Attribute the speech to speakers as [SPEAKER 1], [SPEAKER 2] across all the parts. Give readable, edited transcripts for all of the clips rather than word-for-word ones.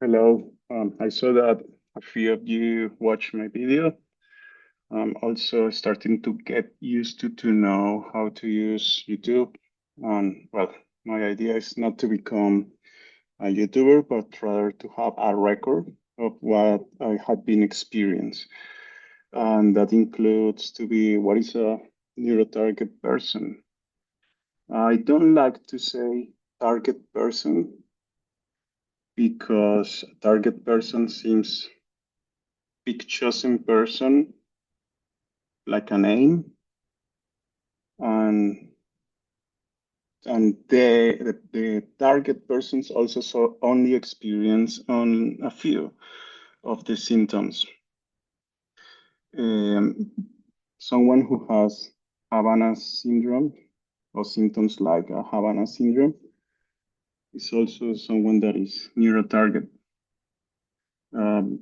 [SPEAKER 1] Hello. I saw that a few of you watched my video. I'm also starting to get used to know how to use YouTube. Well, my idea is not to become a YouTuber, but rather to have a record of what I had been experienced. And that includes to be what is a neurotarget person. I don't like to say target person because target person seems big chosen person like a name and the target persons also only experience on a few of the symptoms. Um, Someone who has Havana syndrome or symptoms like a Havana syndrome is also someone that is neurotarget. Um,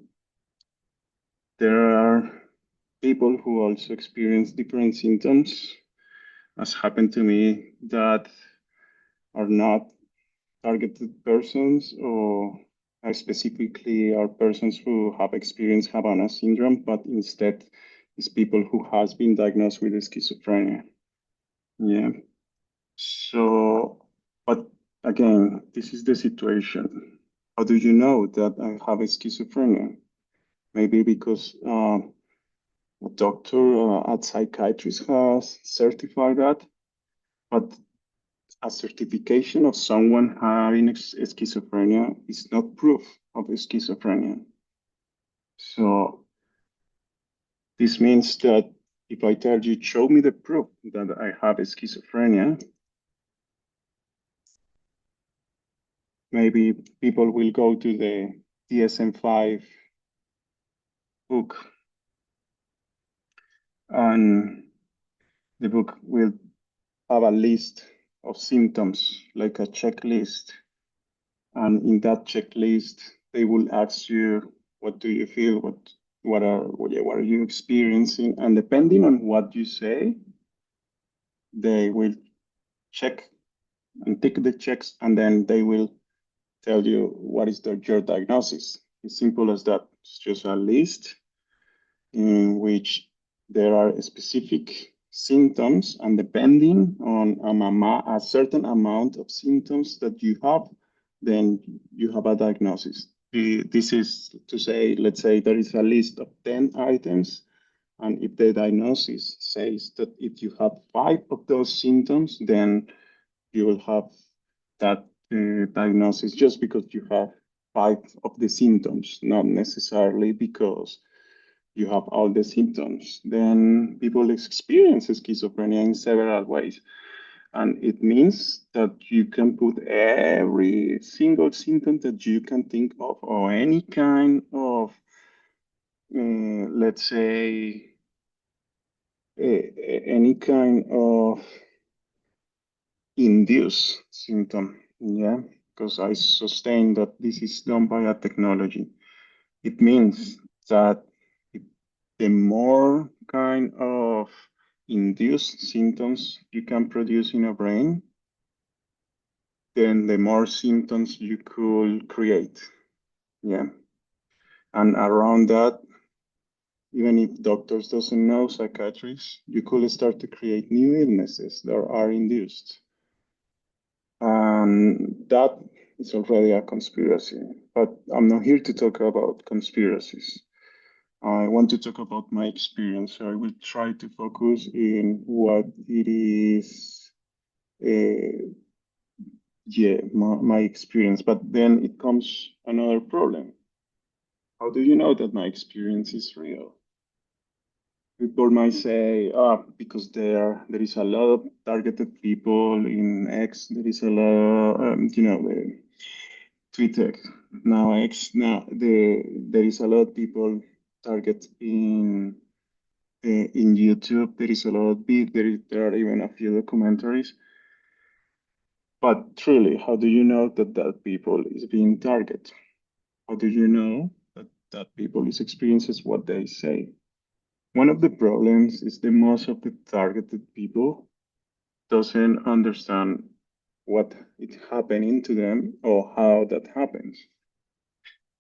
[SPEAKER 1] there are people who also experience different symptoms, as happened to me, that are not targeted persons or specifically are persons who have experienced Havana syndrome, but instead is people who has been diagnosed with schizophrenia. Yeah. So, but again, this is the situation. How do you know that I have a schizophrenia? Maybe because a doctor, a psychiatrist has certified that, but a certification of someone having schizophrenia is not proof of schizophrenia. So this means that if I tell you, show me the proof that I have schizophrenia, maybe people will go to the DSM-5 book, and the book will have a list of symptoms, like a checklist. And in that checklist, they will ask you, what do you feel? What are you experiencing? And depending on what you say, they will check and tick the checks, and then they will tell you what is your diagnosis. It's simple as that. It's just a list in which there are specific symptoms, and depending on a certain amount of symptoms that you have, then you have a diagnosis. This is to say, let's say there is a list of 10 items, and if the diagnosis says that if you have five of those symptoms, then you will have that diagnosis just because you have five of the symptoms, not necessarily because you have all the symptoms. Then people experience schizophrenia in several ways. And it means that you can put every single symptom that you can think of, or any kind of, let's say, any kind of induced symptom. Yeah, because I sustain that this is done by a technology. It means that the more kind of induced symptoms you can produce in a brain, then the more symptoms you could create. Yeah. And around that, even if doctors doesn't know, psychiatrists, you could start to create new illnesses that are induced. And that is already a conspiracy. But I'm not here to talk about conspiracies. I want to talk about my experience. So I will try to focus in what it is, uh, yeah, my experience. But then it comes another problem. How do you know that my experience is real? People might say, because there is a lot of targeted people in X. There is a lot, the Twitter now X. Now there is a lot of people target in YouTube. There is a lot of there are even a few documentaries. But truly, how do you know that people is being targeted? How do you know that people is experiences what they say? One of the problems is that most of the targeted people doesn't understand what is happening to them or how that happens.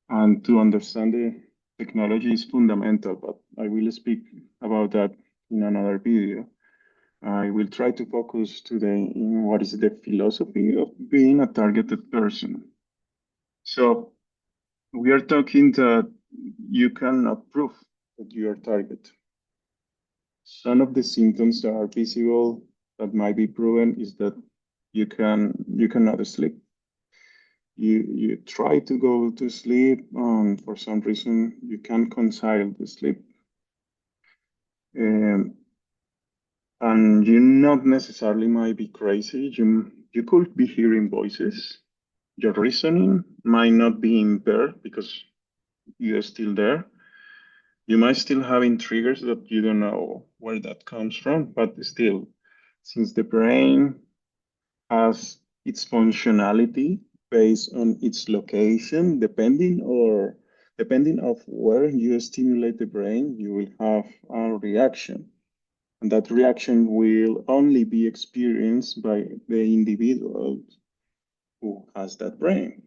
[SPEAKER 1] And to understand the technology is fundamental, but I will speak about that in another video. I will try to focus today in what is the philosophy of being a targeted person. So we are talking that you cannot prove that you are target. Some of the symptoms that are visible that might be proven is that you cannot sleep. You try to go to sleep, and for some reason you can't concile the sleep. Um, and you not necessarily might be crazy. You could be hearing voices. Your reasoning might not be impaired because you're still there. You might still having triggers that you don't know where that comes from, but still, since the brain has its functionality based on its location, depending of where you stimulate the brain, you will have a reaction. And that reaction will only be experienced by the individual who has that brain.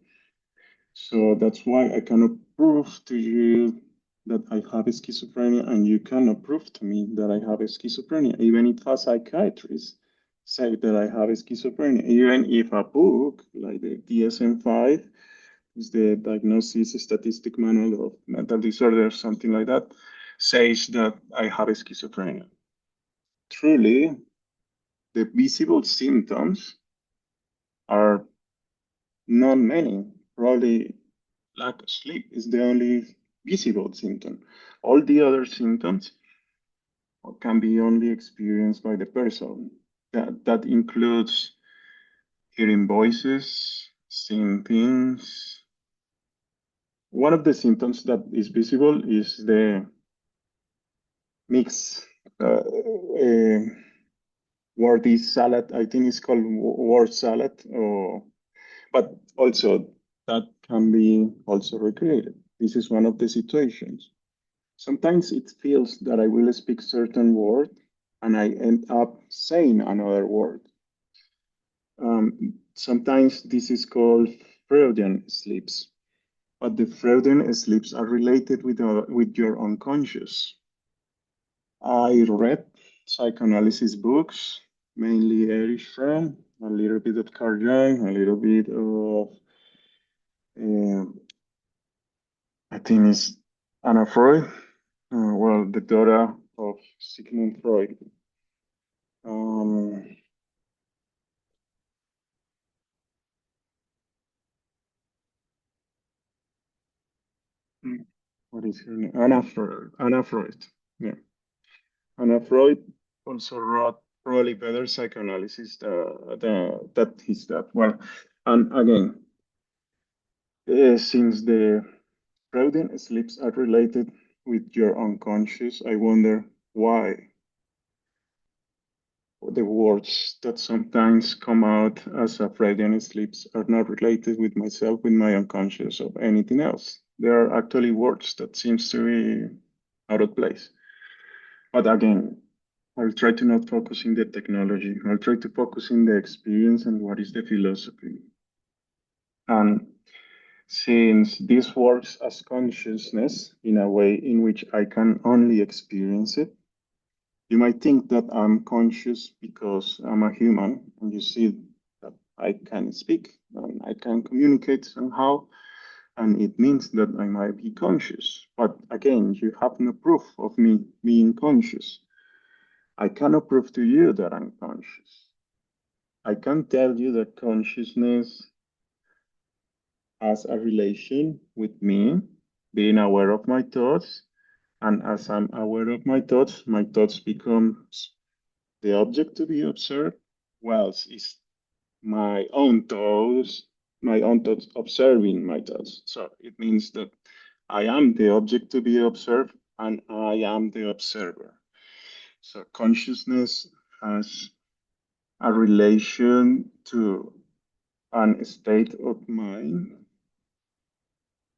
[SPEAKER 1] So that's why I cannot prove to you that I have schizophrenia, and you cannot prove to me that I have schizophrenia, even if a psychiatrist say that I have schizophrenia, even if a book like the DSM-5 is the Diagnosis Statistic Manual of Mental Disorders, something like that, says that I have schizophrenia. Truly, the visible symptoms are not many. Probably lack of sleep is the only visible symptom. All the other symptoms can be only experienced by the person. That includes hearing voices, seeing things. One of the symptoms that is visible is the mix. Word is salad. I think it's called word salad. Or, but also that can be also recreated. This is one of the situations. Sometimes it feels that I will speak certain word and I end up saying another word. Sometimes this is called Freudian sleeps, but the Freudian sleeps are related with your unconscious. I read psychoanalysis books, mainly Erich Fromm, a little bit of Carl Jung, a little bit of, I think it's Anna Freud, well, the daughter of Sigmund Freud. Um, what is her name? Anna Freud. Anna Freud. Yeah. Anna Freud also wrote probably better psychoanalysis that his dad. Well, and again, since the Freudian sleeps are related with your unconscious, I wonder why the words that sometimes come out as a Freudian sleeps are not related with myself, with my unconscious, or anything else. There are actually words that seems to be out of place. But again, I'll try to not focus in the technology. I'll try to focus in the experience and what is the philosophy. And since this works as consciousness in a way in which I can only experience it, you might think that I'm conscious because I'm a human, and you see that I can speak and I can communicate somehow, and it means that I might be conscious. But again, you have no proof of me being conscious. I cannot prove to you that I'm conscious. I can tell you that consciousness has a relation with me being aware of my thoughts, and as I'm aware of my thoughts becomes the object to be observed, whilst is my own thoughts observing my thoughts. So it means that I am the object to be observed and I am the observer. So consciousness has a relation to an state of mind,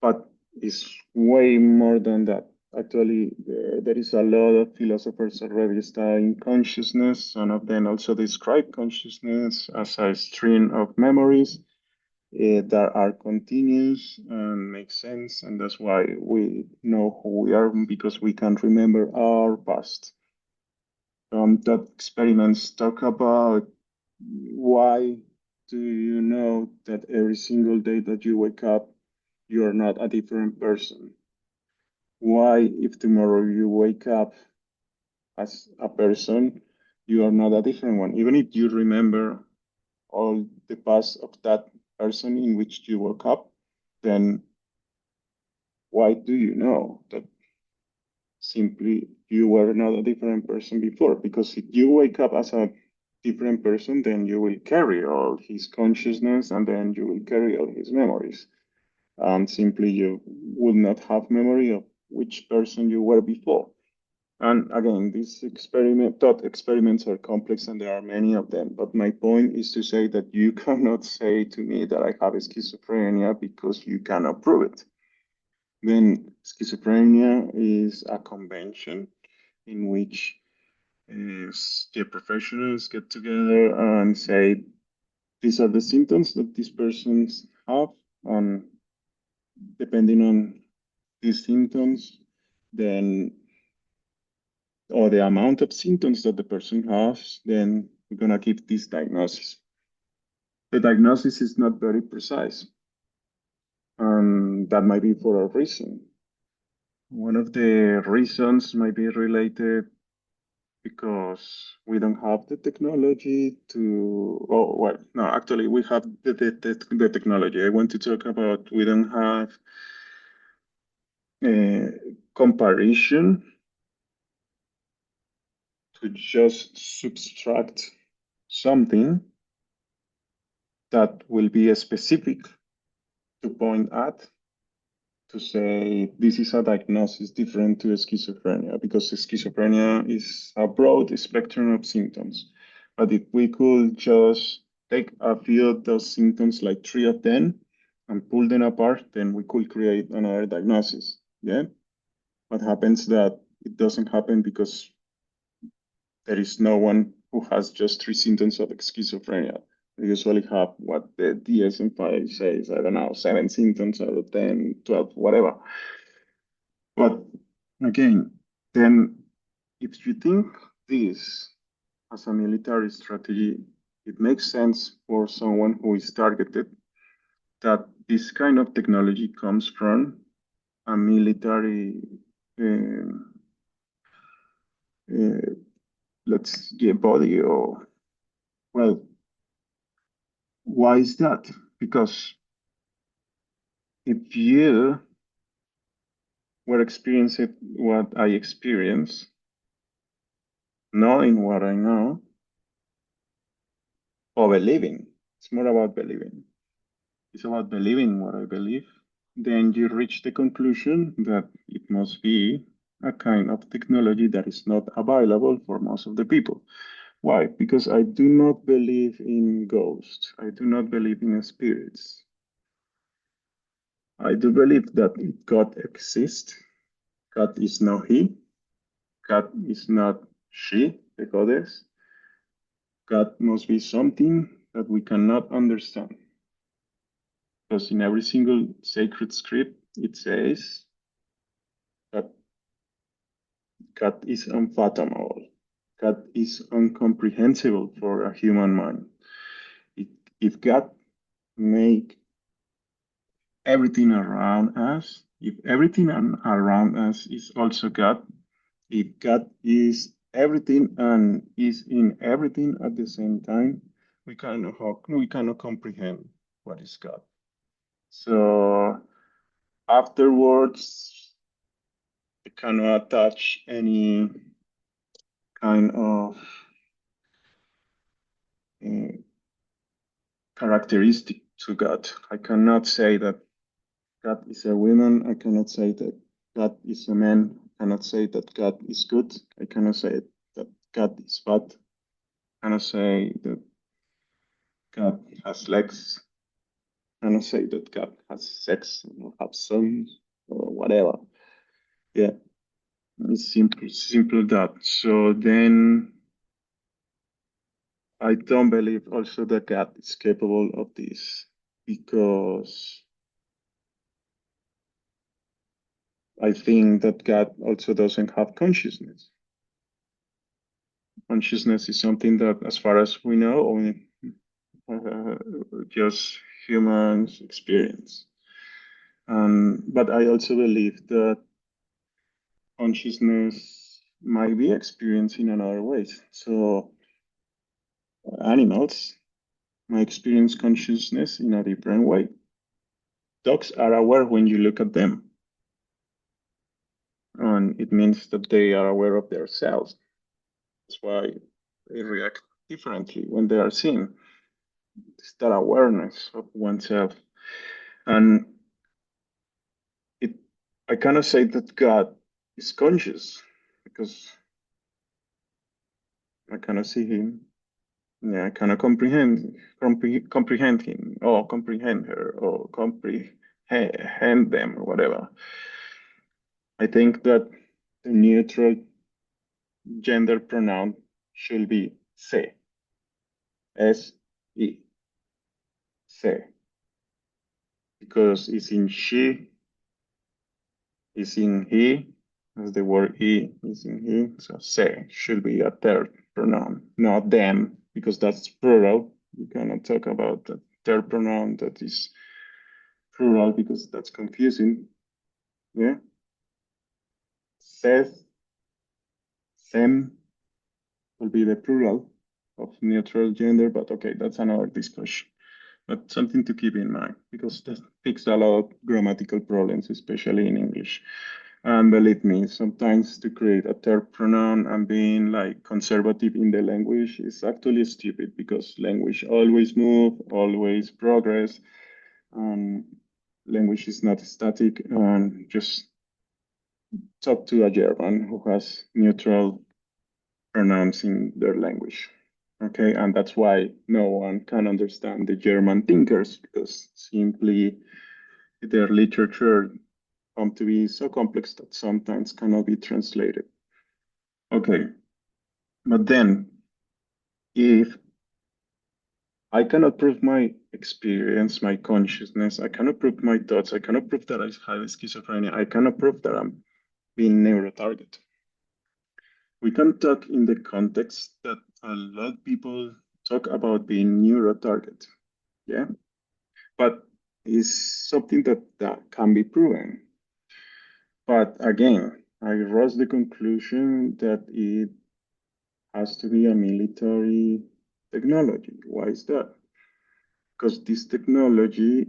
[SPEAKER 1] but it's way more than that. Actually, there is a lot of philosophers already studying consciousness. Some of them also describe consciousness as a string of memories. that are continuous and make sense, and that's why we know who we are because we can remember our past. That experiments talk about why do you know that every single day that you wake up, you are not a different person? Why, if tomorrow you wake up as a person, you are not a different one? Even if you remember all the past of that person in which you woke up, then why do you know that simply you were not a different person before? Because if you wake up as a different person, then you will carry all his consciousness and then you will carry all his memories. And simply you will not have memory of which person you were before. And again, these thought experiments are complex and there are many of them. But my point is to say that you cannot say to me that I have schizophrenia because you cannot prove it. Then schizophrenia is a convention in which the professionals get together and say, these are the symptoms that these persons have, and depending on these symptoms, then or the amount of symptoms that the person has, then we're gonna give this diagnosis. The diagnosis is not very precise, and that might be for a reason. One of the reasons might be related because we don't have the technology to, oh, well, no, actually, we have the technology. I want to talk about we don't have comparison to just subtract something that will be specific to point at to say this is a diagnosis different to schizophrenia because schizophrenia is a broad spectrum of symptoms. But if we could just take a few of those symptoms, like 3 of them, and pull them apart, then we could create another diagnosis. Yeah. What happens that it doesn't happen because there is no one who has just 3 symptoms of schizophrenia. We usually have what the DSM-5 says, I don't know, 7 symptoms out of 10, 12, whatever. But again, then if you think this as a military strategy, it makes sense for someone who is targeted that this kind of technology comes from a military, uh, uh, let's get body or, well, why is that? Because if you were experiencing what I experienced, knowing what I know, or believing, it's more about believing. It's about believing what I believe. Then you reach the conclusion that it must be a kind of technology that is not available for most of the people. Why? Because I do not believe in ghosts. I do not believe in spirits. I do believe that God exists. God is not He. God is not she, the goddess. God must be something that we cannot understand. Because in every single sacred script, it says that God is unfathomable. God is incomprehensible for a human mind. If God made everything around us, if everything around us is also God, if God is everything and is in everything at the same time, we cannot comprehend what is God. So afterwards, I cannot attach any kind of uh, characteristic to God. I cannot say that God is a woman. I cannot say that God is a man. I cannot say that God is good. I cannot say that God is bad. I cannot say that God has legs. I cannot say that God has sex or have sons or whatever. Yeah, it's simple that. So then I don't believe also that God is capable of this. because I think that God also doesn't have consciousness. Consciousness is something that, as far as we know, only uh, just humans experience. But I also believe that consciousness might be experienced in another ways. So animals might experience consciousness in a different way. Dogs are aware when you look at them, and it means that they are aware of themselves. That's why they react differently when they are seen. It's that awareness of oneself. And it, I cannot say that God is conscious because I cannot see him. Yeah, I cannot comprehend him or comprehend her or comprehend them or whatever. I think that the neutral gender pronoun should be se, S-E, se, because it's in she, it's in he, as the word he is in he, so se should be a third pronoun, not them, because that's plural. You cannot talk about the third pronoun that is plural because that's confusing. Yeah, says, sem will be the plural of neutral gender, but okay, that's another discussion. But something to keep in mind because that fixes a lot of grammatical problems, especially in English. And believe me, sometimes to create a third pronoun and being like conservative in the language is actually stupid because language always move, always progress, and language is not static. And just talk to a German who has neutral pronouns in their language. Okay, and that's why no one can understand the German thinkers because simply their literature come to be so complex that sometimes cannot be translated. Okay, but then if I cannot prove my experience, my consciousness, I cannot prove my thoughts, I cannot prove that I have schizophrenia, I cannot prove that I'm being neurotargeted. We can talk in the context that a lot of people talk about being neurotargeted. Yeah, but it's something that can be proven. But again, I rose the conclusion that it has to be a military technology. Why is that? Because this technology,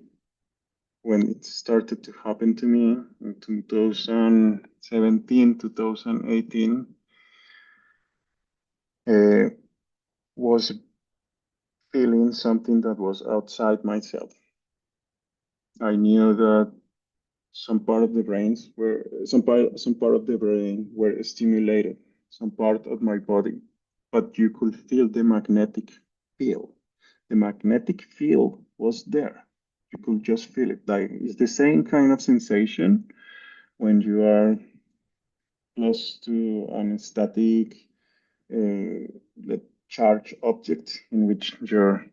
[SPEAKER 1] when it started to happen to me in 2017, 2018, uh, was feeling something that was outside myself. I knew that some part of the brain were stimulated, some part of my body, but you could feel the magnetic field. The magnetic field was there. You could just feel it. Like it's the same kind of sensation when you are close to an static charged object in which your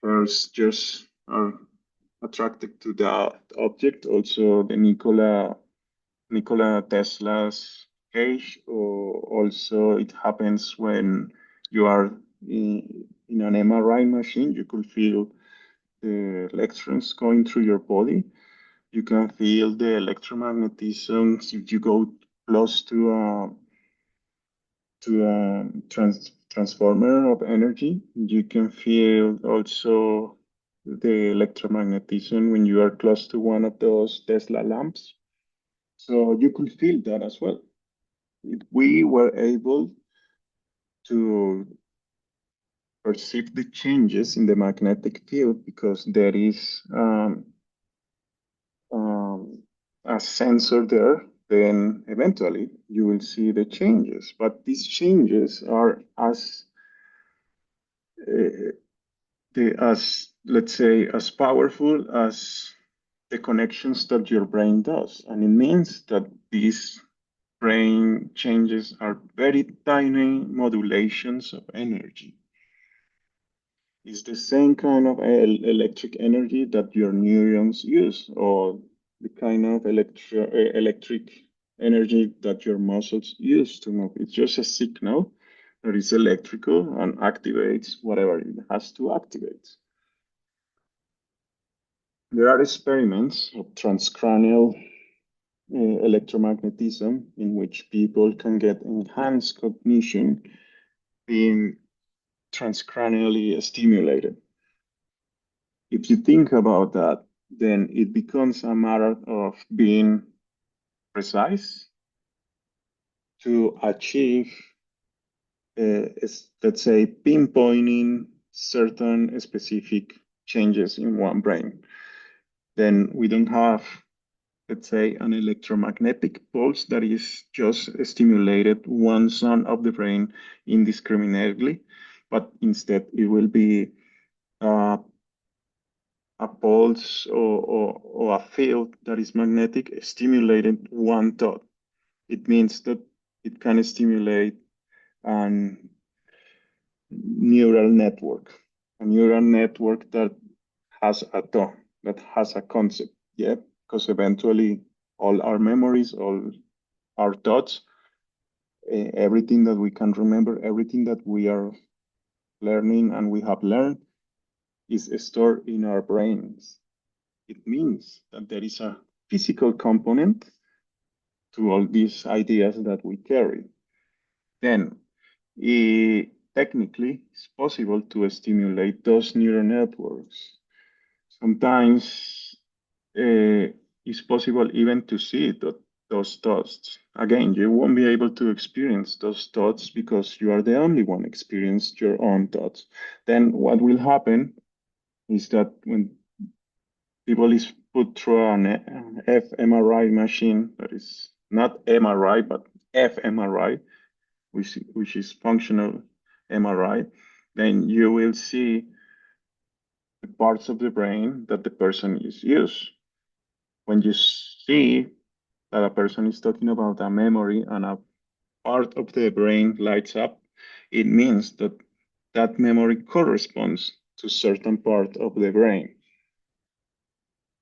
[SPEAKER 1] first just are attracted to that object. Also, the Nikola Tesla's case, or also it happens when you are in an MRI machine. You could feel the electrons going through your body. You can feel the electromagnetism if you go close to a transformer of energy. You can feel also the electromagnetism when you are close to one of those Tesla lamps. So you could feel that as well. We were able to perceive the changes in the magnetic field because there is um, a sensor there, then eventually you will see the changes. But these changes are uh, as let's say as powerful as the connections that your brain does, and it means that these brain changes are very tiny modulations of energy. It's the same kind of electric energy that your neurons use, or the kind of electric energy that your muscles use to move. It's just a signal that is electrical and activates whatever it has to activate. There are experiments of transcranial electromagnetism in which people can get enhanced cognition being transcranially stimulated. If you think about that, then it becomes a matter of being precise to achieve, let's say, pinpointing certain specific changes in one brain. Then we don't have, let's say, an electromagnetic pulse that is just stimulated one zone of the brain indiscriminately, but instead it will be uh, a pulse or a field that is magnetic stimulated one thought. It means that it can stimulate an neural network, a neural network that has a thought, that has a concept. Yeah, because eventually all our memories, all our thoughts, everything that we can remember, everything that we are learning and we have learned is stored in our brains. It means that there is a physical component to all these ideas that we carry. Then, technically, it's possible to stimulate those neural networks. Sometimes it's possible even to see those thoughts. Again, you won't be able to experience those thoughts because you are the only one experiencing your own thoughts. Then what will happen is that when people is put through an fMRI machine, that is not MRI, but fMRI, which is functional MRI, then you will see the parts of the brain that the person is used. When you see that a person is talking about a memory and a part of the brain lights up, it means that that memory corresponds to certain part of the brain.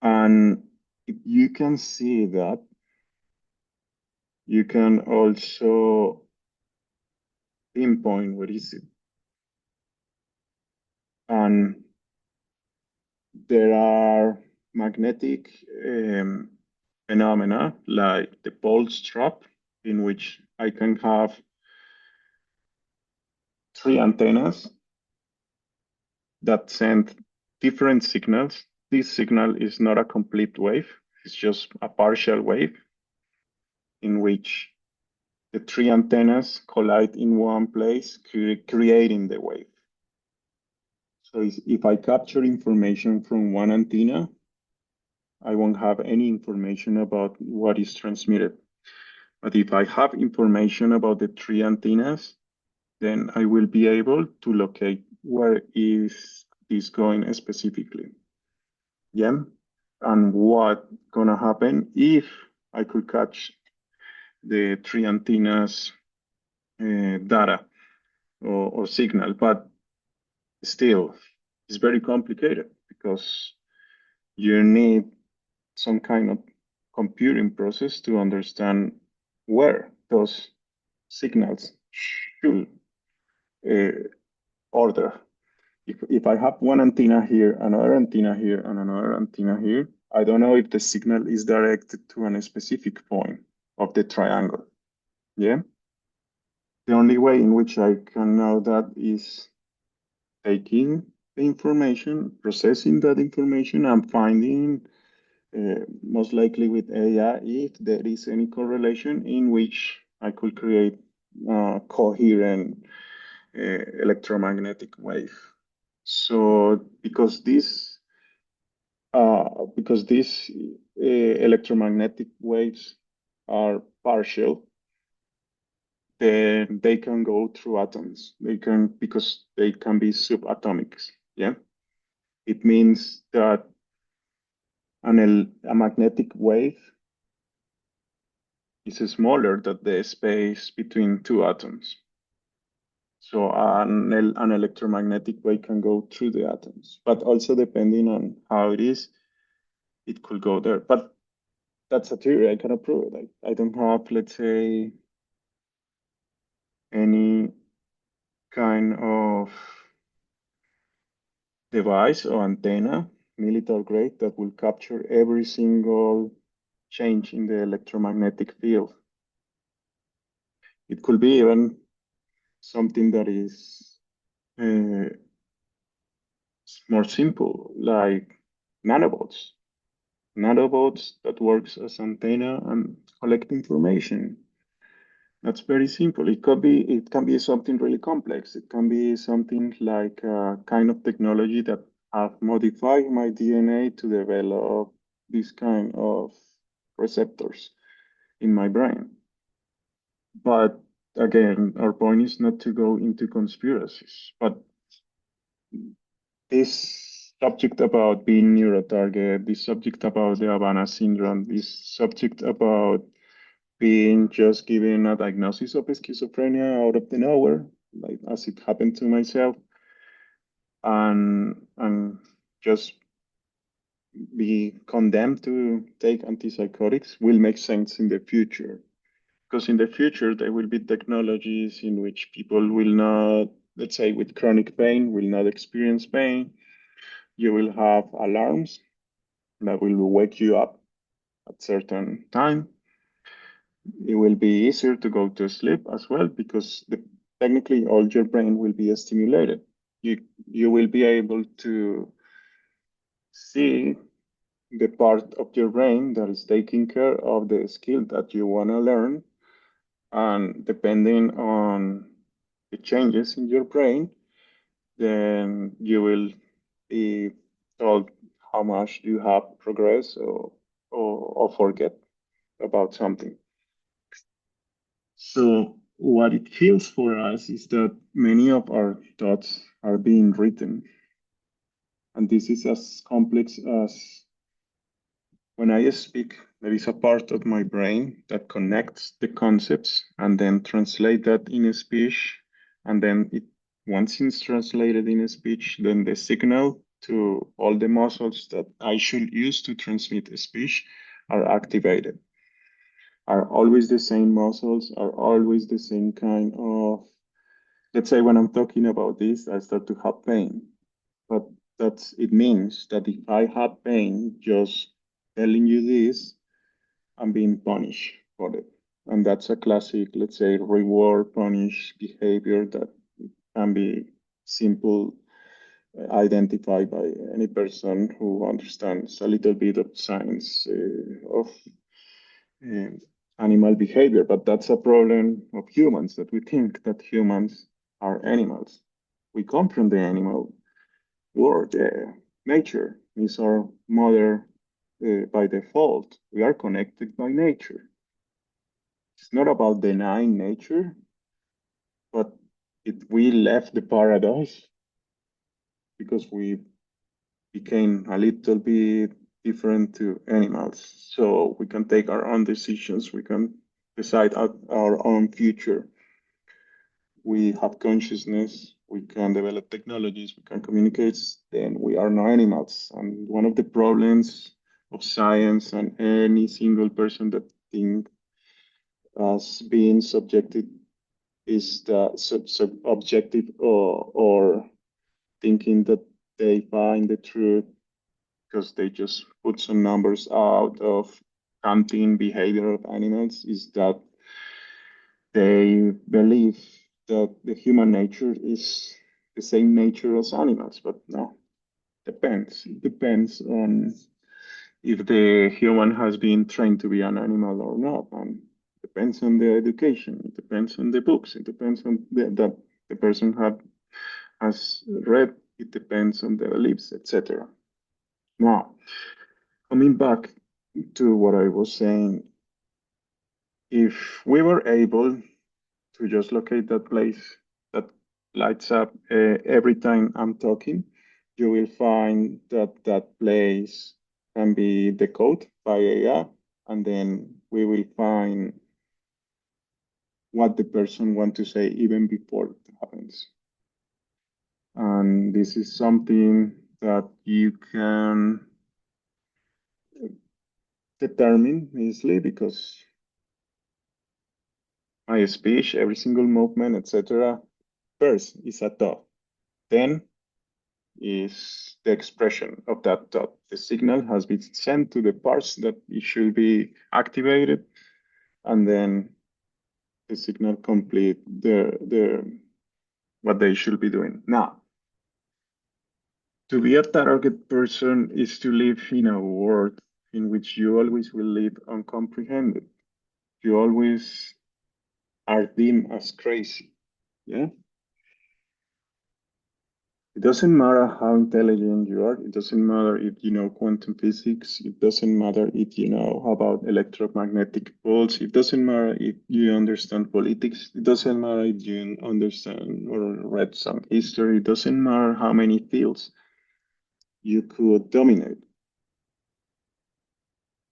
[SPEAKER 1] And if you can see that, you can also pinpoint what is it. And there are magnetic phenomena like the pulse trap, in which I can have 3 antennas that send different signals. This signal is not a complete wave, it's just a partial wave in which the 3 antennas collide in one place, creating the wave. So if I capture information from one antenna, I won't have any information about what is transmitted. But if I have information about the 3 antennas, then I will be able to locate where is this going specifically. Yeah, and what gonna happen if I could catch the 3 antennas data or signal, but still it's very complicated because you need some kind of computing process to understand where those signals should order. If I have one antenna here, another antenna here, and another antenna here, I don't know if the signal is directed to a specific point of the triangle. Yeah. The only way in which I can know that is taking the information, processing that information, and finding, most likely with AI, if there is any correlation in which I could create a coherent electromagnetic wave. So because these electromagnetic waves are partial, then they can go through atoms. Because they can be subatomics. Yeah, it means that a magnetic wave is smaller than the space between two atoms. So an electromagnetic wave can go through the atoms, but also depending on how it is, it could go there. But that's a theory. I cannot prove it. I don't have, let's say, any kind of device or antenna, military grade, that will capture every single change in the electromagnetic field. It could be even something that is uh, more simple, like nanobots. Nanobots that works as antenna and collect information. That's very simple. It can be something really complex. It can be something like a kind of technology that have modified my DNA to develop this kind of receptors in my brain. But again, our point is not to go into conspiracies, but this subject about being neurotargeted, this subject about the Havana syndrome, this subject about being just given a diagnosis of schizophrenia out of the nowhere, like as it happened to myself, and just be condemned to take antipsychotics will make sense in the future. Because in the future, there will be technologies in which people will not, let's say, with chronic pain, will not experience pain. You will have alarms that will wake you up at certain time. It will be easier to go to sleep as well because technically all your brain will be stimulated. You will be able to see the part of your brain that is taking care of the skill that you want to learn, and depending on the changes in your brain, then you will be told how much you have progressed or forget about something. So what it feels for us is that many of our thoughts are being written. And this is as complex as when I speak, there is a part of my brain that connects the concepts and then translate that in a speech. And then once it's translated in a speech, then the signal to all the muscles that I should use to transmit a speech are activated. Are always the same muscles, are always the same kind of, let's say when I'm talking about this, I start to have pain. But it means that if I have pain, just telling you this, I'm being punished for it. And that's a classic, let's say, reward punish behavior that can be simple identified by any person who understands a little bit of science of uh, animal behavior. But that's a problem of humans, that we think that humans are animals. We come from the animal world. Nature is our mother by default. We are connected by nature. It's not about denying nature, but we left the paradise because we became a little bit different to animals. So we can take our own decisions. We can decide our own future. We have consciousness. We can develop technologies. We can communicate. Then we are no animals. And one of the problems of science and any single person that thinks as being subjective is the objective or thinking that they find the truth because they just put some numbers out of counting behavior of animals, is that they believe that the human nature is the same nature as animals. But no, depends. It depends on if the human has been trained to be an animal or not, and depends on the education. It depends on the books. It depends on that the person has read. It depends on the beliefs, etc. Now, coming back to what I was saying, if we were able to just locate that place that lights up every time I'm talking, you will find that that place can be decoded by AI, and then we will find what the person wants to say even before it happens. And this is something that you can determine easily because my speech, every single movement, etc. First is a thought, then is the expression of that thought. The signal has been sent to the parts that it should be activated, and then the signal complete what they should be doing. Now, to be a target person is to live in a world in which you always will live uncomprehended. You always are deemed as crazy. Yeah. It doesn't matter how intelligent you are. It doesn't matter if you know quantum physics. It doesn't matter if you know about electromagnetic pulse. It doesn't matter if you understand politics. It doesn't matter if you understand or read some history. It doesn't matter how many fields you could dominate.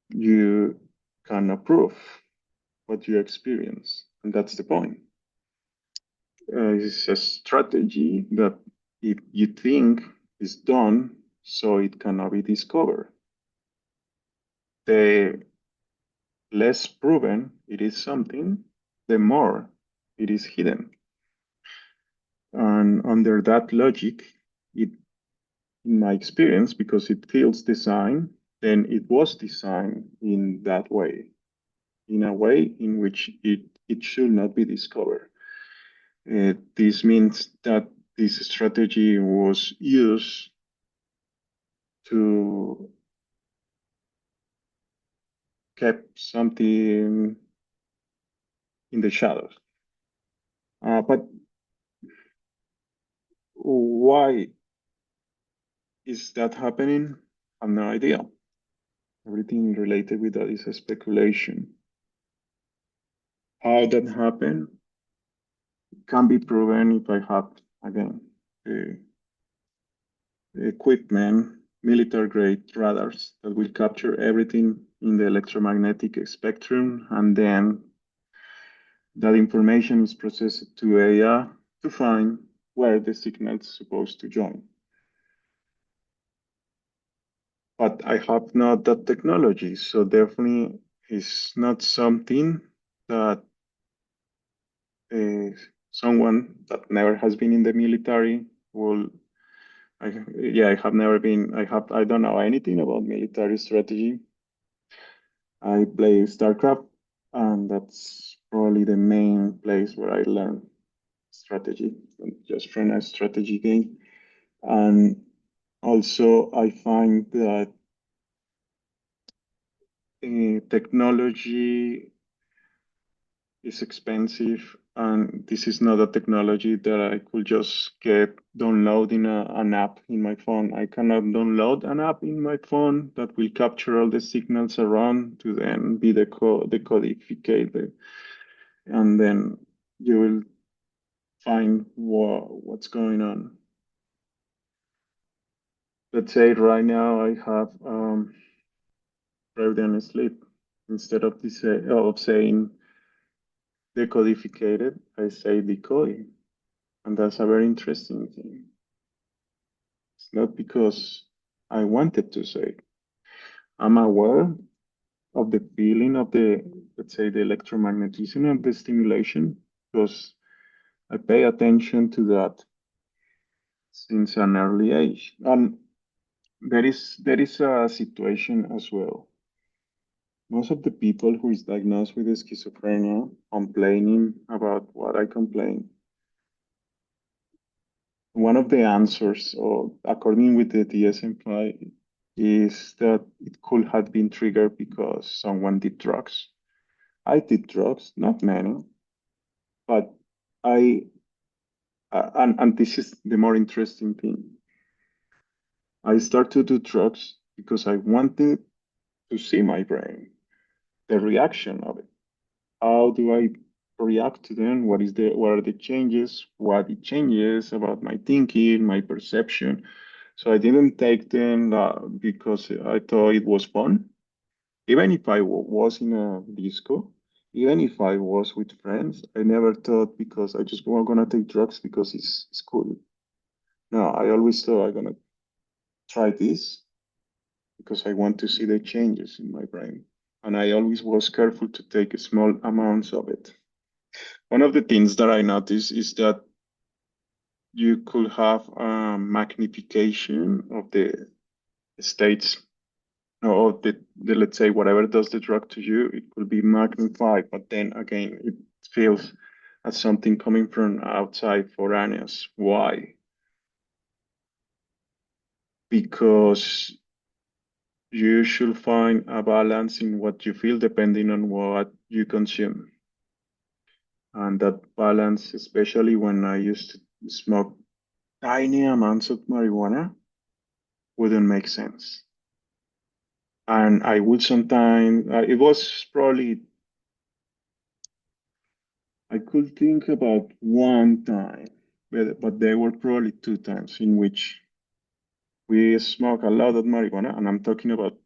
[SPEAKER 1] You can approve what you experience. And that's the point. It's a strategy that if you think is done, so it cannot be discovered. The less proven it is something, the more it is hidden. And under that logic, it, in my experience, because it feels designed, then it was designed in that way, in a way in which it should not be discovered. This means that this strategy was used to keep something in the shadows. But why is that happening? I have no idea. Everything related with that is a speculation. How that happened can be proven if I have, again, the equipment, military grade radars that will capture everything in the electromagnetic spectrum, and then that information is processed to AI to find where the signal is supposed to join. But I have not that technology, so definitely it's not something that someone that never has been in the military will. I have never been. I don't know anything about military strategy. I play StarCraft, and that's probably the main place where I learn strategy, just from a strategy game. And also, I find that technology is expensive, and this is not a technology that I could just get downloading an app in my phone. I cannot download an app in my phone that will capture all the signals around to then be decodificated, and then you will find what's going on. Let's say right now I have Freudian sleep. Instead of saying decodificated, I say decoding. And that's a very interesting thing. It's not because I wanted to say. I'm aware of the feeling of let's say, the electromagnetism of the stimulation, because I pay attention to that since an early age. And there is a situation as well. Most of the people who is diagnosed with schizophrenia complaining about what I complain. One of the answers, or according with the DSM-5, is that it could have been triggered because someone did drugs. I did drugs, not many, but and this is the more interesting thing. I started to do drugs because I wanted to see my brain, the reaction of it. How do I react to them? What are the changes? What it changes about my thinking, my perception? So I didn't take them because I thought it was fun. Even if I was in a disco, Even if I was with friends, I never thought because I just was gonna take drugs because it's cool. No, I always thought I'm gonna try this because I want to see the changes in my brain. And I always was careful to take small amounts of it. One of the things that I noticed is that you could have a magnification of the states or the let's say whatever does the drug to you, it could be magnified, but then again, it feels as something coming from outside foreignness. Why? Because you should find a balance in what you feel depending on what you consume. And that balance, especially when I used to smoke tiny amounts of marijuana, wouldn't make sense. And I would sometimes, it was probably, I could think about one time, but there were probably two times in which we smoked a lot of marijuana, and I'm talking about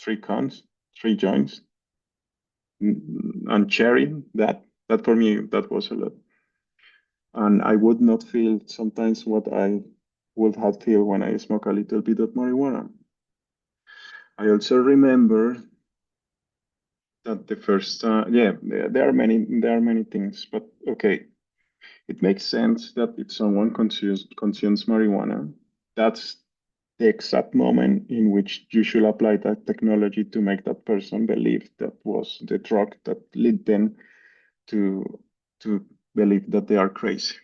[SPEAKER 1] three cons, three joints, and sharing that. That for me, that was a lot. And I would not feel sometimes what I would have feel when I smoke a little bit of marijuana. I also remember that the first time, yeah, there are many things, but okay, it makes sense that if someone consumes marijuana, that's the exact moment in which you should apply that technology to make that person believe that was the drug that led them to to believe that they are crazy.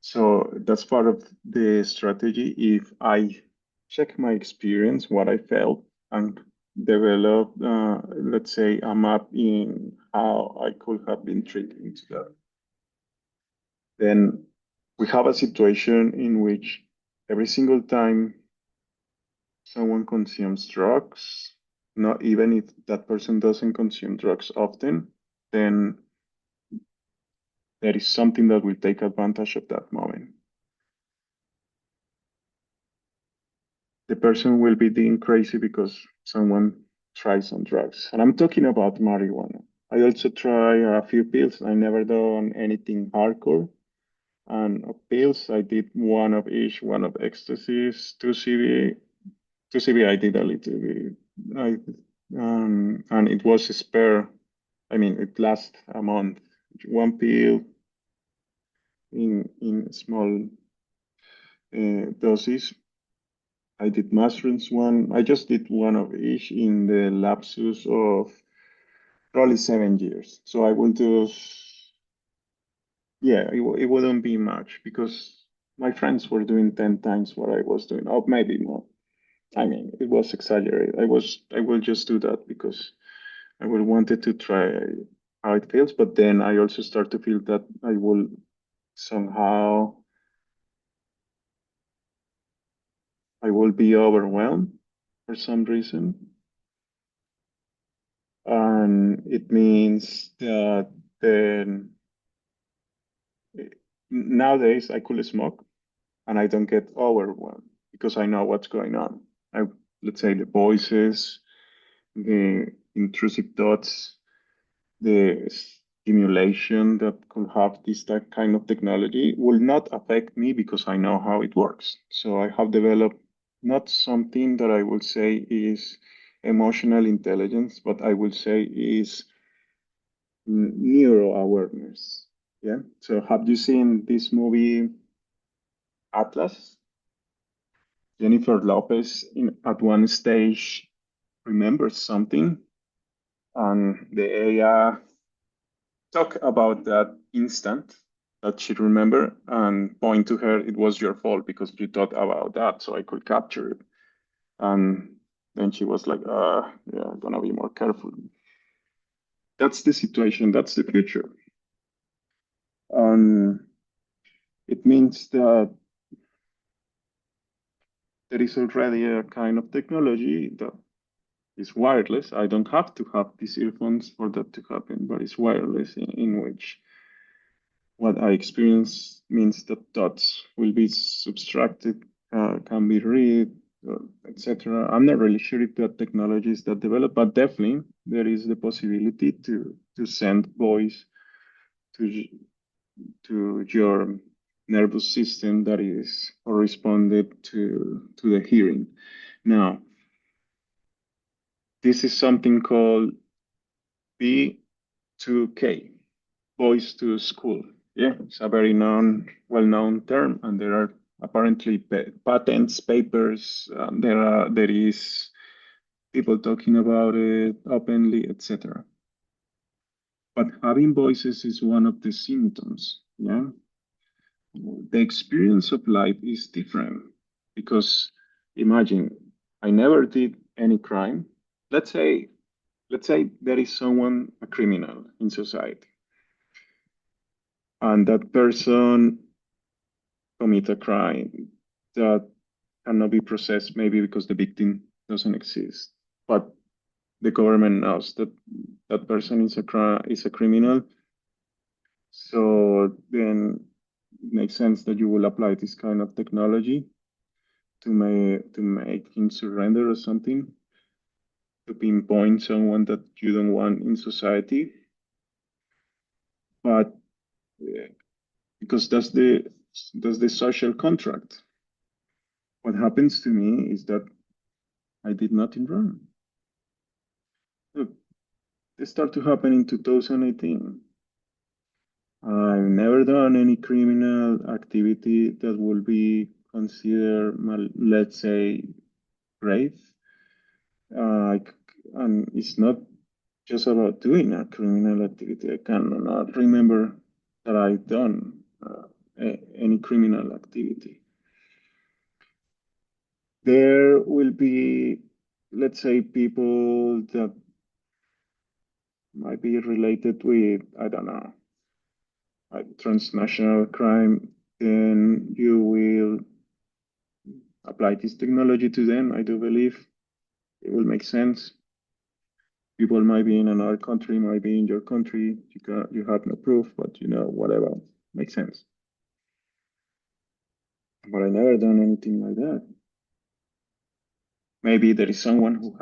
[SPEAKER 1] So that's part of the strategy. If I check my experience, what I felt, and develop, let's say, a map in how I could have been treating together, then we have a situation in which every single time someone consumes drugs, not even if that person doesn't consume drugs often, then there is something that will take advantage of that moment. The person will be being crazy because someone tries some drugs. And I'm talking about marijuana. I also try a few pills. I never done anything hardcore. And of pills, I did one of each, one of ecstasies, 2 CB. 2 CB, I did a little bit. I, and it was a spare. I mean, it lasts a month. One pill in small doses. I did mushrooms one. I just did one of each in the lapses of probably 7 years. So I would do, yeah, it wouldn't be much because my friends were doing 10 times what I was doing, or maybe more. I mean, it was exaggerated. I will just do that because I will wanted to try how it feels, but then I also start to feel that I will somehow, I will be overwhelmed for some reason. And it means that then nowadays I could smoke and I don't get overwhelmed because I know what's going on. I let's say the voices, the intrusive thoughts, the stimulation that could have this that kind of technology will not affect me because I know how it works. So I have developed not something that I will say is emotional intelligence, but I will say is neuro awareness. Yeah. So have you seen this movie Atlas? Jennifer Lopez at one stage remembers something, and the AI talk about that instant that she remember and point to her. It was your fault because you thought about that, so I could capture it. And then she was like, yeah, I'm gonna be more careful. That's the situation. That's the future. And it means that there is already a kind of technology that is wireless. I don't have to have these earphones for that to happen, but it's wireless in which what I experience means that thoughts will be subtracted, can be read. etc. I'm not really sure if that technology is that developed, but definitely there is the possibility to send voice to to your nervous system that is corresponded to the hearing. Now, this is something called B2K, voice to school. Yeah, it's a very well-known term, and there are apparently patents, papers. There is people talking about it openly, etc. But having voices is one of the symptoms. Yeah, the experience of life is different because imagine I never did any crime. Let's say let's say there is someone a criminal in society, and that person commit a crime that cannot be processed, maybe because the victim doesn't exist, but the government knows that that person is a criminal. So then it makes sense that you will apply this kind of technology to make him surrender or something, to pinpoint someone that you don't want in society. But because that's the social contract. What happens to me is that I did nothing wrong. Look, this started to happen in 2018. I've never done any criminal activity that will be considered, let's say, grave. Uh, and it's not just about doing a criminal activity. I cannot remember that I've done any criminal activity. There will be, let's say, people that might be related with, I don't know, transnational crime, then you will apply this technology to them. I do believe it will make sense. People might be in another country, might be in your country. You have no proof, but whatever makes sense. But I never done anything like that. Maybe there is someone who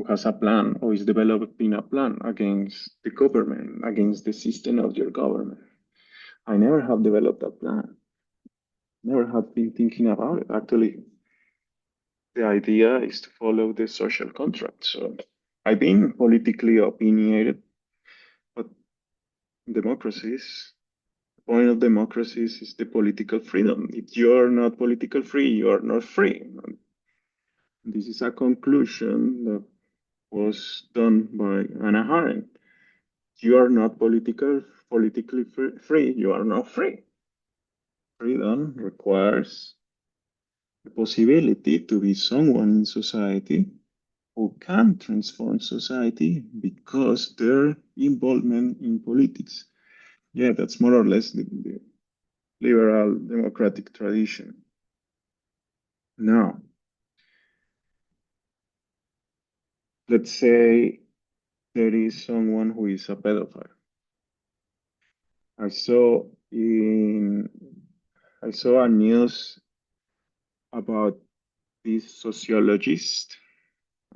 [SPEAKER 1] has a plan or is developing a plan against the government, against the system of your government. I never have developed a plan. Never have been thinking about it. Actually, the idea is to follow the social contract. So I've been politically opinionated, but democracies, the point of democracies is the political freedom. If you're not political free, you are not free. And this is a conclusion that was done by Anna Arendt. You are not politically free, you are not free. Freedom requires the possibility to be someone in society who can transform society because their involvement in politics. Yeah, that's more or less the liberal democratic tradition. Now, let's say there is someone who is a pedophile. I saw in I saw a news about this sociologist.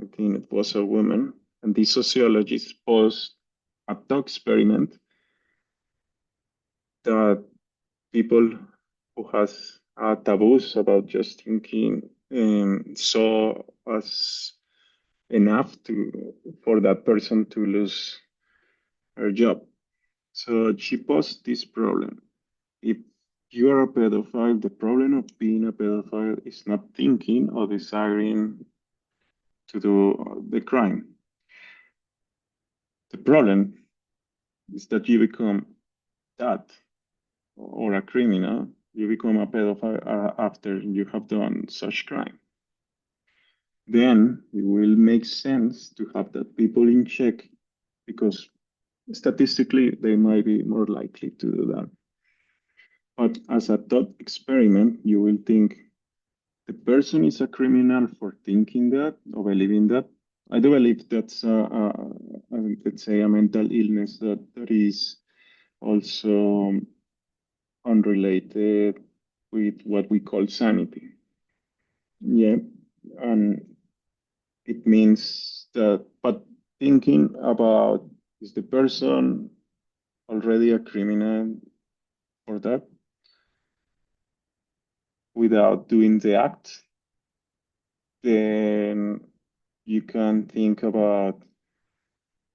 [SPEAKER 1] I think it was a woman, and this sociologist posed a thought experiment that people who has taboos about just thinking saw as enough for that person to lose her job. So she posed this problem. If you are a pedophile, the problem of being a pedophile is not thinking or desiring to do the crime. The problem is that you become that or a criminal, you become a pedophile after you have done such crime. Then it will make sense to have that people in check because statistically they might be more likely to do that. But as a thought experiment, you will think the person is a criminal for thinking that or believing that. I do believe that's, let's say, a mental illness that is also unrelated with what we call sanity. Yeah, and it means that, but thinking about, is the person already a criminal for that without doing the act? Then you can think about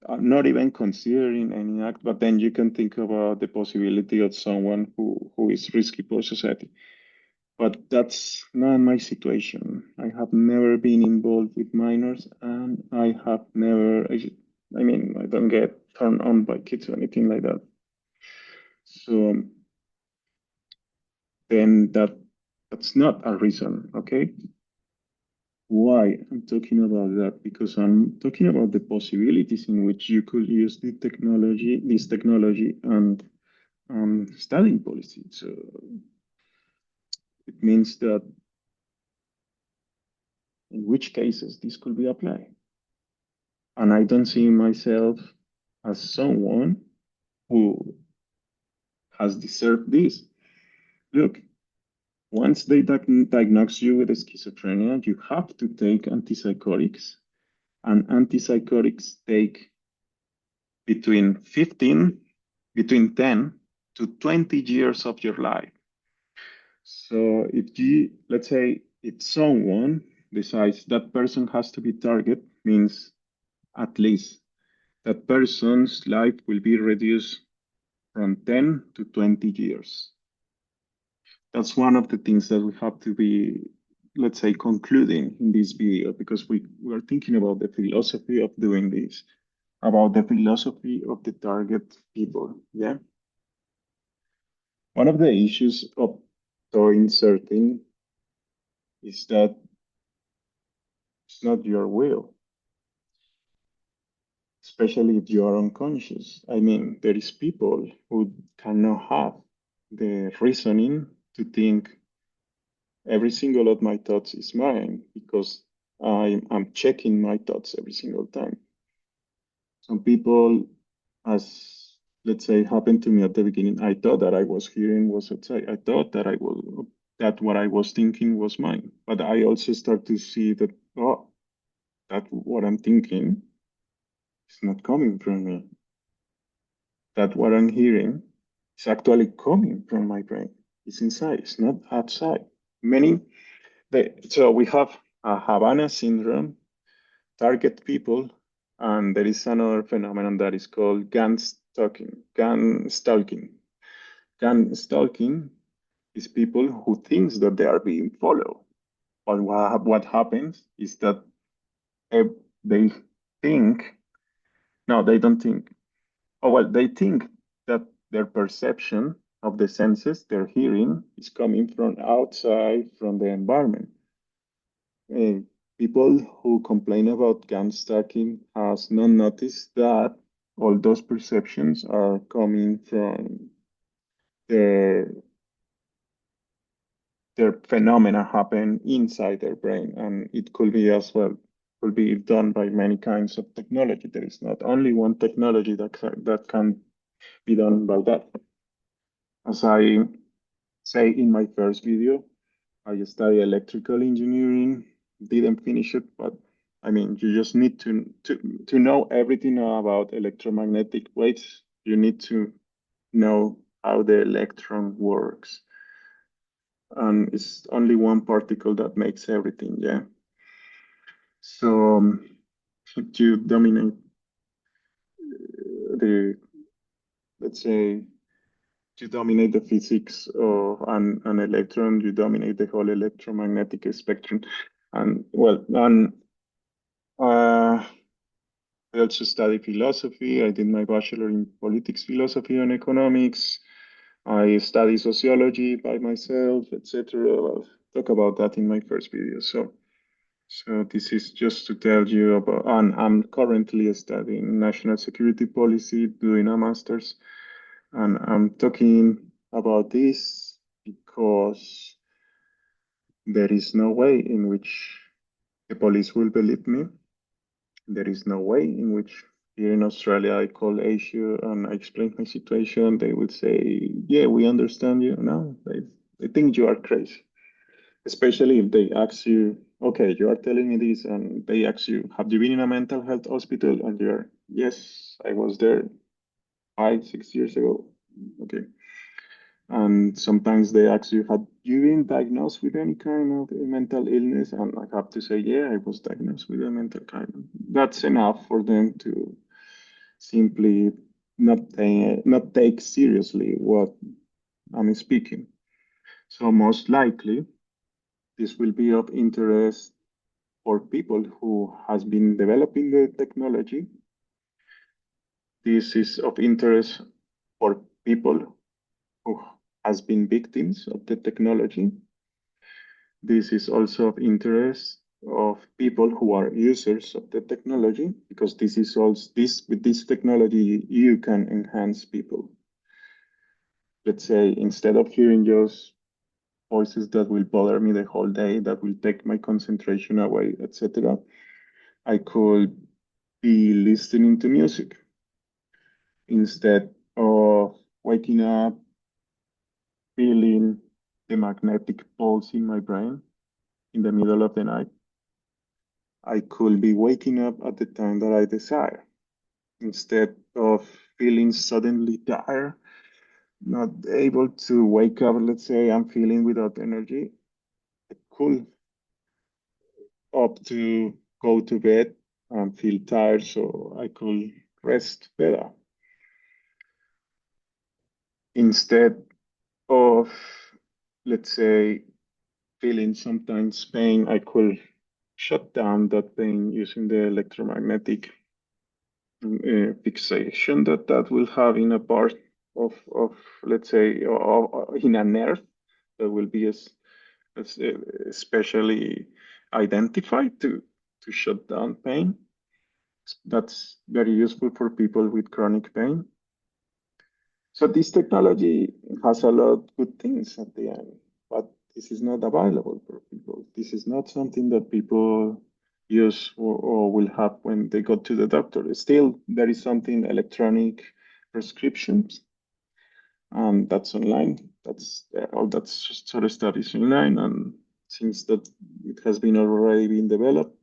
[SPEAKER 1] not even considering any act, but then you can think about the possibility of someone who is risky for society. But that's not my situation. I have never been involved with minors, and I have never, I mean, I don't get turned on by kids or anything like that. So then that's not a reason, okay? Why I'm talking about that? Because I'm talking about the possibilities in which you could use this technology, and studying policy. So it means that in which cases this could be applied. And I don't see myself as someone who has deserved this. Look, once they diagnose you with schizophrenia, you have to take antipsychotics, and antipsychotics take between 15, between 10 to 20 years of your life. So if you, let's say, if someone decides that person has to be target, means at least that person's life will be reduced from 10 to 20 years. That's one of the things that we have to be, let's say, concluding in this video, because we are thinking about the philosophy of doing this, about the philosophy of the target people. Yeah. One of the issues of doing certain is that it's not your will, especially if you are unconscious. I mean, there is people who cannot have the reasoning to think every single of my thoughts is mine, because I'm checking my thoughts every single time. Some people, as let's say happened to me at the beginning, I thought that I was hearing was outside. I thought that that what I was thinking was mine. But I also start to see that, oh, that what I'm thinking is not coming from me. That what I'm hearing is actually coming from my brain. It's inside, it's not outside. Many so we have a Havana syndrome, target people, and there is another phenomenon that is called gun stalking. Gun stalking. Gun stalking is people who thinks that they are being followed. But what happens is that they think, no, they don't think. Oh, well, they think that their perception of the senses, their hearing, is coming from outside, from the environment. Uh, People who complain about gun stacking has not noticed that all those perceptions are coming from their their phenomena happen inside their brain, and it could be as well, could be done by many kinds of technology. There is not only one technology that can be done by that. As I say in my first video, I study electrical engineering, didn't finish it, but I mean, you just need to know everything about electromagnetic waves. You need to know how the electron works. And it's only one particle that makes everything, yeah. So to dominate the, let's say, to dominate the physics of an electron, you dominate the whole electromagnetic spectrum. And well, and uh, I also study philosophy. I did my bachelor in politics, philosophy, and economics. I study sociology by myself, etc. I'll talk about that in my first video. So this is just to tell you about, and I'm currently studying national security policy, doing a master's, and I'm talking about this because there is no way in which the police will believe me. There is no way in which here in Australia I call Asia and I explain my situation. They would say, "Yeah, we understand you." No, they think you are crazy. especially if they ask you, okay, you are telling me this, and they ask you, have you been in a mental health hospital? And you're, yes, I was there 5, 6 years ago. Okay. And sometimes they ask you, have you been diagnosed with any kind of mental illness? And I have to say, yeah, I was diagnosed with a mental kind of. That's enough for them to simply not take seriously what I'm speaking. So most likely, this will be of interest for people who has been developing the technology. This is of interest for people who has been victims of the technology. This is also of interest of people who are users of the technology, because this is also this with this technology you can enhance people. Let's say instead of hearing just voices that will bother me the whole day, that will take my concentration away, etc., I could be listening to music instead of waking up feeling the magnetic pulse in my brain in the middle of the night. I could be waking up at the time that I desire instead of feeling suddenly tired, not able to wake up. Let's say I'm feeling without energy. I could opt to go to bed and feel tired so I could rest better instead of, let's say, feeling sometimes pain. I could shut down that pain using the electromagnetic fixation that will have in a part of let's say, in a nerve that will be as especially identified to shut down pain. That's very useful for people with chronic pain. So this technology has a lot of good things at the end, but this is not available for people. This is not something that people use or will have when they go to the doctor. Still, there is something electronic prescriptions, and that's online. That's all that sort of stuff is online, and since that it has been already been developed,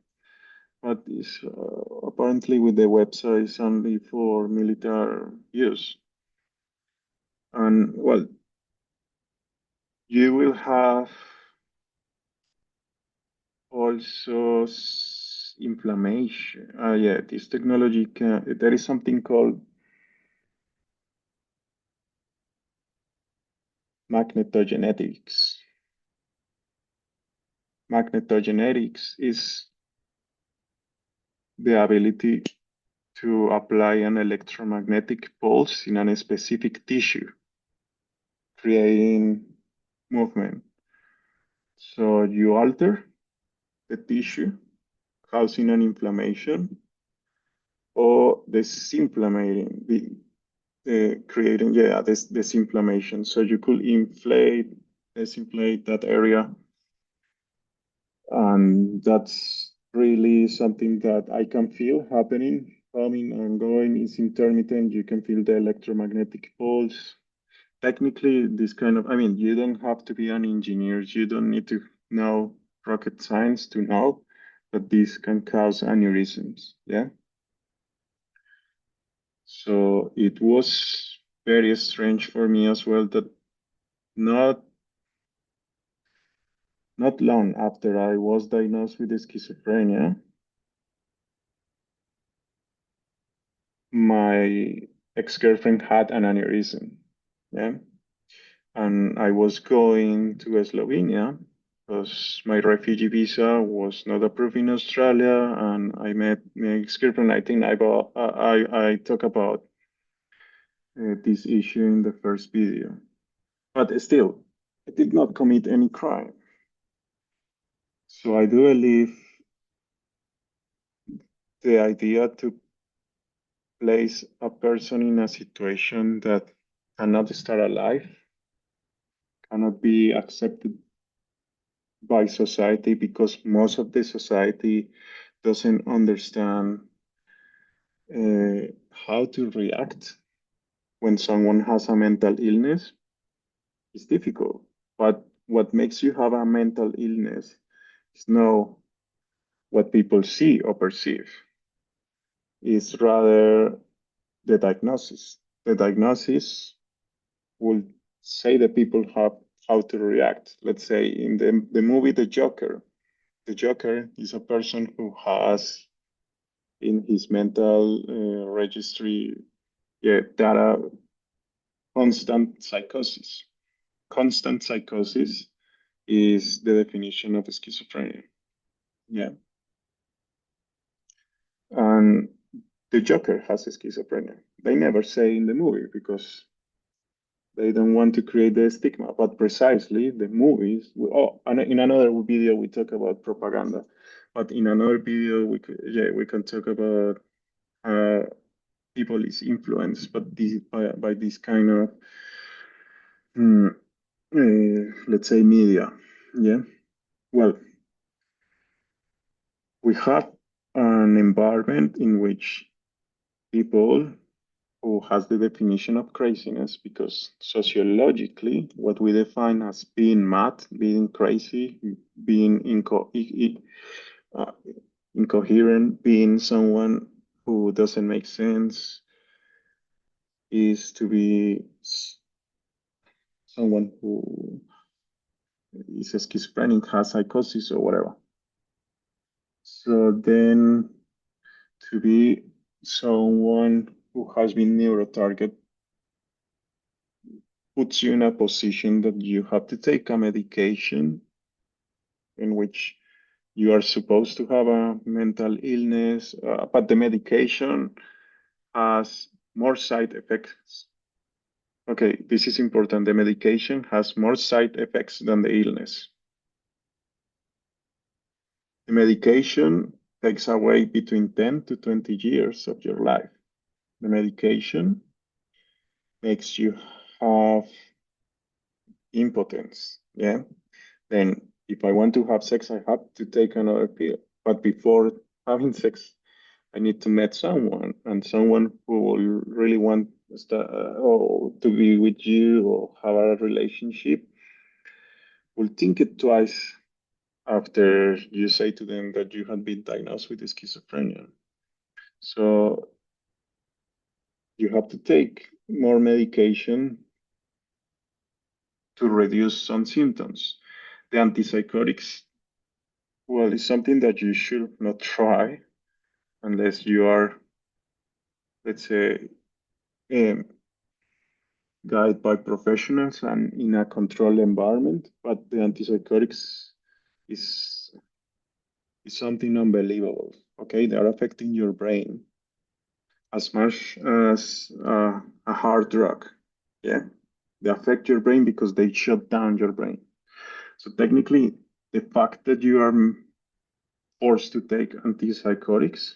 [SPEAKER 1] but is apparently with the websites only for military use. And well, you will have also inflammation. Yeah, this technology can, there is something called magnetogenetics. Magnetogenetics is the ability to apply an electromagnetic pulse in a specific tissue, creating movement. So you alter the tissue, causing an inflammation, or creating, yeah, this inflammation. So you could disinflate that area, and that's really something that I can feel happening, coming and going. Is intermittent. You can feel the electromagnetic pulse. Technically, this kind of, I mean, you don't have to be an engineer. You don't need to know rocket science to know that this can cause aneurysms. Yeah. So it was very strange for me as well that not not long after I was diagnosed with schizophrenia, my ex-girlfriend had an aneurysm. Yeah. And I was going to Slovenia because my refugee visa was not approved in Australia, and I met my ex-girlfriend. I think I talk about this issue in the first video, but still, I did not commit any crime. So I do believe the idea to place a person in a situation that cannot start a life, cannot be accepted by society, because most of the society doesn't understand how to react when someone has a mental illness. It's difficult, but what makes you have a mental illness is not what people see or perceive, is rather the diagnosis. The diagnosis will say that people have how to react. Let's say in the movie The Joker is a person who has in his mental registry, yeah, data, constant psychosis. Constant psychosis is the definition of schizophrenia. Yeah. And the Joker has schizophrenia. They never say in the movie because they don't want to create the stigma. But precisely the movies. Oh, and in another video we talk about propaganda. But in another video we can talk about people is influenced by this kind of mm, let's say media. Yeah. Well, we have an environment in which people who has the definition of craziness because sociologically what we define as being mad, being crazy, being uh, incoherent, being someone who doesn't make sense is to be someone who is schizophrenic, has psychosis or whatever. So then to be someone who has been neurotargeted puts you in a position that you have to take a medication in which you are supposed to have a mental illness, but the medication has more side effects. Okay, this is important. The medication has more side effects than the illness. The medication takes away between 10 to 20 years of your life. The medication makes you have impotence. Yeah. Then if I want to have sex, I have to take another pill. But before having sex, I need to meet someone and someone who will really want or to be with you or have a relationship will think it twice after you say to them that you have been diagnosed with schizophrenia. So you have to take more medication to reduce some symptoms. The antipsychotics, well, it's something that you should not try unless you are, let's say, um, guided by professionals and in a controlled environment. But the antipsychotics is is something unbelievable. Okay, they are affecting your brain as much as a hard drug. Yeah, they affect your brain because they shut down your brain. So technically, the fact that you are forced to take antipsychotics,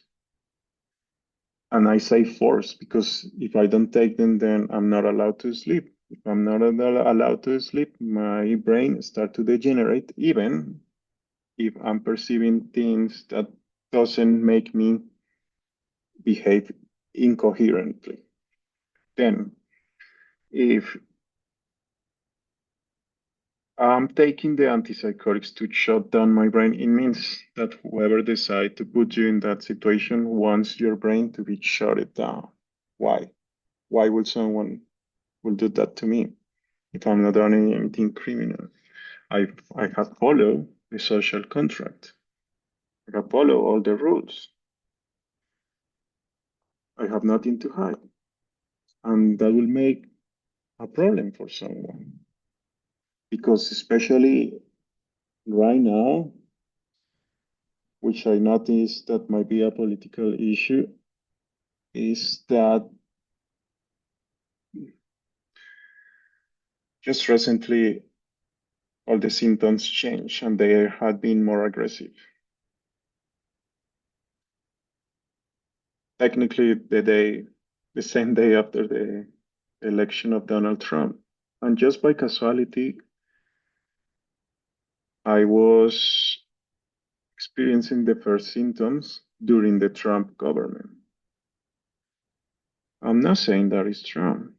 [SPEAKER 1] and I say forced because if I don't take them, then I'm not allowed to sleep. If I'm not allowed to sleep, my brain starts to degenerate, even if I'm perceiving things that doesn't make me behave incoherently. Then, if I'm taking the antipsychotics to shut down my brain, it means that whoever decides to put you in that situation wants your brain to be shut it down. Why? Why would someone will do that to me if I'm not doing anything criminal? I have followed the social contract. I have followed all the rules. I have nothing to hide. And that will make a problem for someone. Because especially right now, which I noticed that might be a political issue, is that just recently all the symptoms changed and they had been more aggressive. Technically, the same day after the election of Donald Trump. And just by casualty, I was experiencing the first symptoms during the Trump government. I'm not saying that is Trump,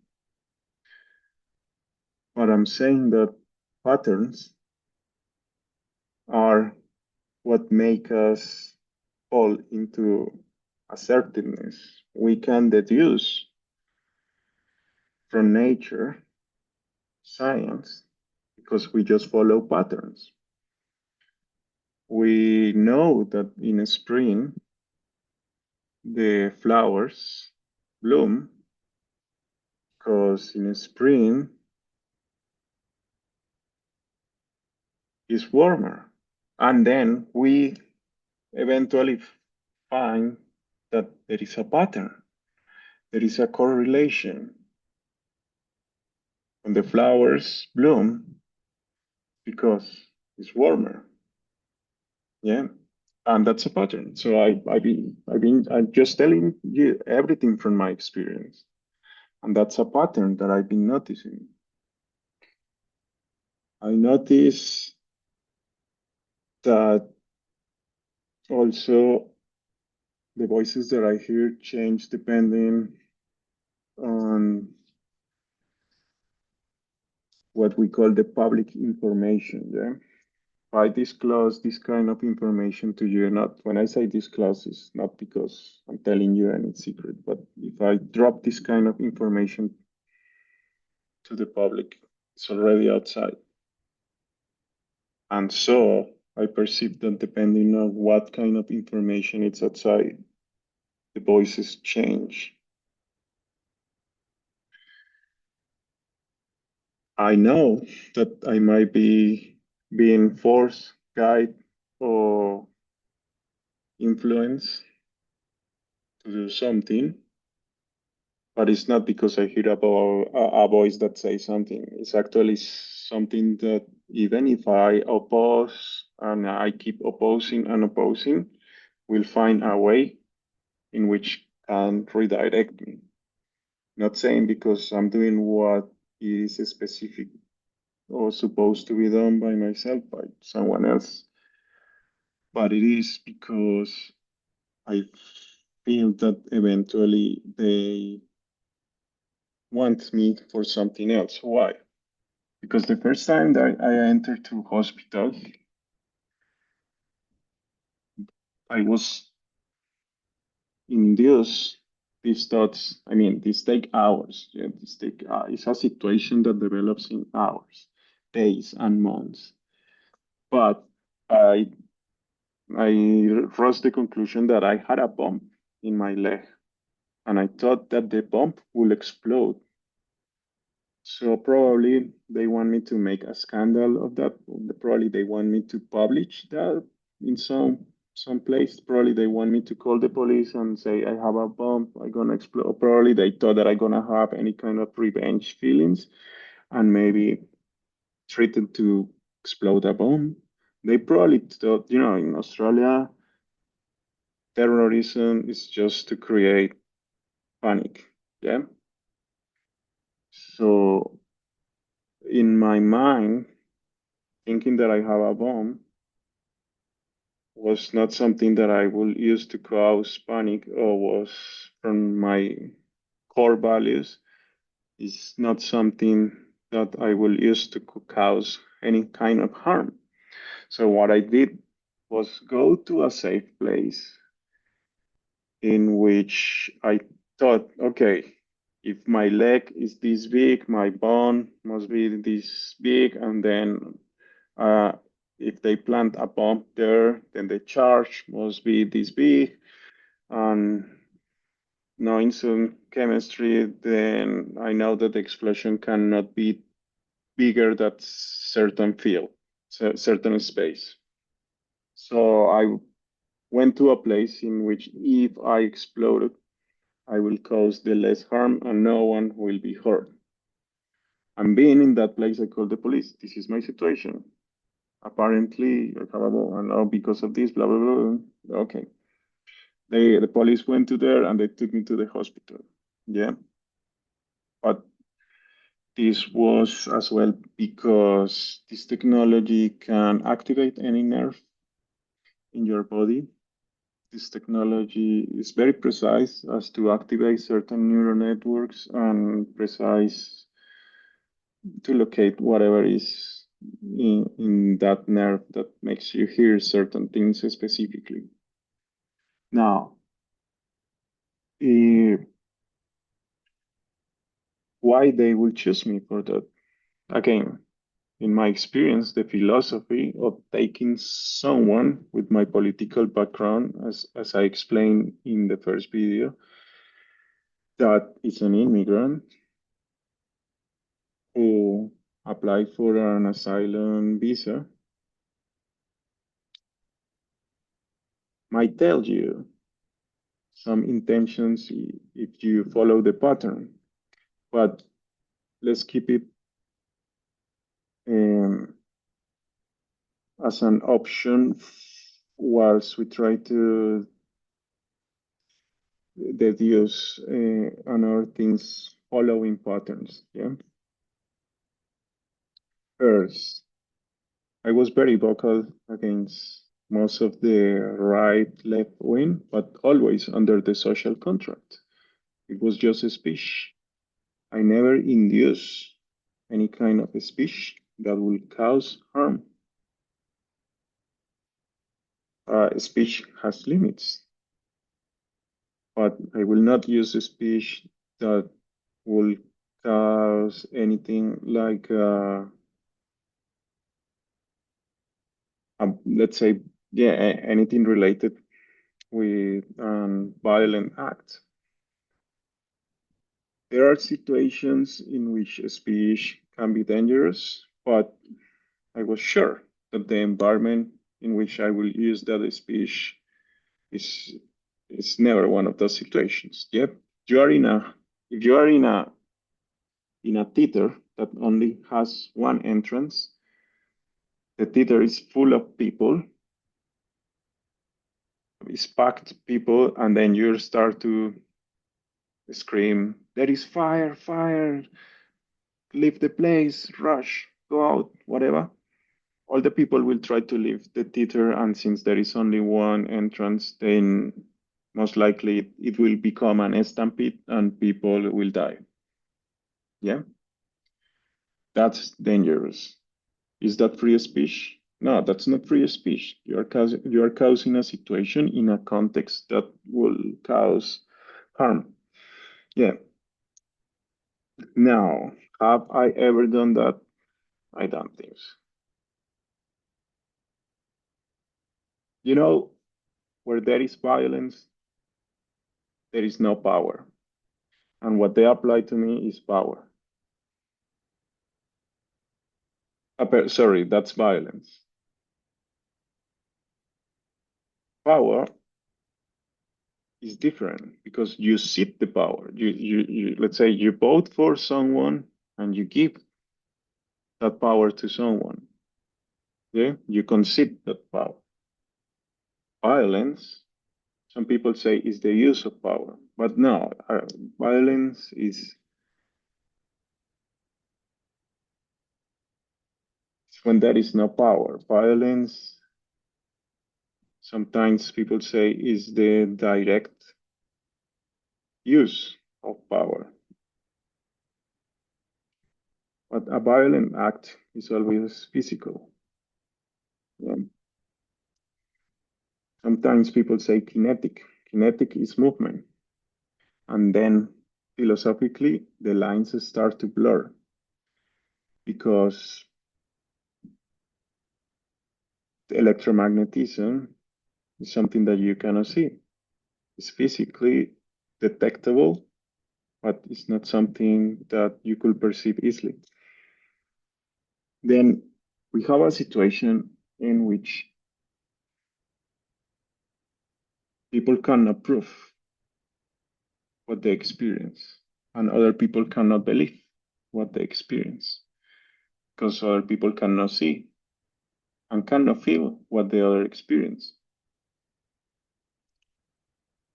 [SPEAKER 1] but I'm saying that patterns are what make us fall into assertiveness. We can deduce from nature, science, because we just follow patterns. We know that in spring, the flowers bloom because in spring it's warmer. And then we eventually find that there is a pattern, there is a correlation. When the flowers bloom because it's warmer. Yeah. And that's a pattern. So I'm just telling you everything from my experience. And that's a pattern that I've been noticing. I notice that also the voices that I hear change depending on what we call the public information. Yeah. I disclose this kind of information to you, not when I say disclose, it's not because I'm telling you any secret, but if I drop this kind of information to the public, it's already outside. And so I perceive that depending on what kind of information it's outside, the voices change. I know that I might be being forced, guided, or influenced to do something, but it's not because I hear about a voice that says something. It's actually something that even if I oppose and I keep opposing and opposing, will find a way in which can redirect me. Not saying because I'm doing what is specific or supposed to be done by myself, by someone else, but it is because I feel that eventually they want me for something else. Why? Because the first time that I entered to hospital, I was induced these thoughts. I mean, these take hours. Yeah, this take it's a situation that develops in hours, days, and months. But I I reached the conclusion that I had a bump in my leg, and I thought that the bump will explode. So probably they want me to make a scandal of that. Probably they want me to publish that in some place. Probably they want me to call the police and say I have a bomb, I'm gonna explode. Probably they thought that I'm gonna have any kind of revenge feelings and maybe threatened to explode a bomb. They probably thought, in Australia, terrorism is just to create panic. Yeah. So in my mind, thinking that I have a bomb was not something that I will use to cause panic or was from my core values. It's not something that I will use to cause any kind of harm. So what I did was go to a safe place in which I thought, okay, if my leg is this big, my bone must be this big, and then uh, if they plant a bomb there, then the charge must be this big. And knowing some chemistry, then I know that the explosion cannot be bigger than certain field, certain space. So I went to a place in which if I exploded, I will cause the less harm and no one will be hurt. And being in that place, I called the police. This is my situation. Apparently, I have a bomb, and now because of this, blah, blah, blah. Okay. The police went to there and they took me to the hospital. Yeah. But this was as well because this technology can activate any nerve in your body. This technology is very precise as to activate certain neural networks and precise to locate whatever is in that nerve that makes you hear certain things specifically. Now, eh, why they will choose me for that? Again, in my experience, the philosophy of taking someone with my political background, as I explained in the first video, that is an immigrant who applied for an asylum visa, might tell you some intentions if you follow the pattern. But let's keep it um, as an option whilst we try to deduce another things following patterns. Yeah. First, I was very vocal against most of the right left wing, but always under the social contract. It was just a speech. I never induce any kind of a speech that will cause harm. Speech has limits, but I will not use a speech that will cause anything like, let's say, yeah, anything related with violent act. There are situations in which a speech can be dangerous, but I was sure that the environment in which I will use that speech is is never one of those situations. Yep, you are in a if you are in a theater that only has one entrance, the theater is full of people, it's packed people, and then you start to scream, "There is fire! Fire! Leave the place! Rush! Go out! Whatever." All the people will try to leave the theater, and since there is only one entrance, then most likely it will become an stampede and people will die. Yeah, that's dangerous. Is that free speech? No, that's not free speech. You are causing a situation in a context that will cause harm. Yeah. Now, have I ever done that? I don't think so. You know, where there is violence, there is no power. And what they apply to me is power. Sorry, that's violence. Power is different because you cede the power. Let's say you vote for someone and you give that power to someone. Yeah, you concede that power. Violence, some people say, is the use of power, but no, violence is when there is no power. Violence, sometimes people say, is the direct use of power. But a violent act is always physical. Yeah. Sometimes people say kinetic. Kinetic is movement. And then philosophically, the lines start to blur because the electromagnetism is something that you cannot see. It's physically detectable, but it's not something that you could perceive easily. Then we have a situation in which people cannot prove what they experience, and other people cannot believe what they experience because other people cannot see and cannot feel what the other experience.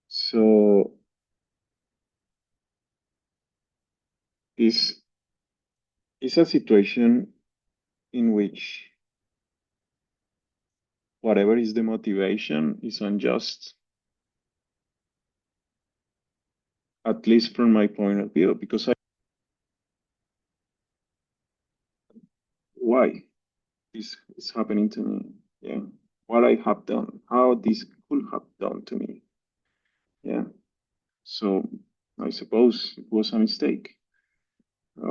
[SPEAKER 1] So this is a situation in which whatever is the motivation is unjust, at least from my point of view, because why? this is happening to me. Yeah, what I have done, how this could have done to me. Yeah, so I suppose it was a mistake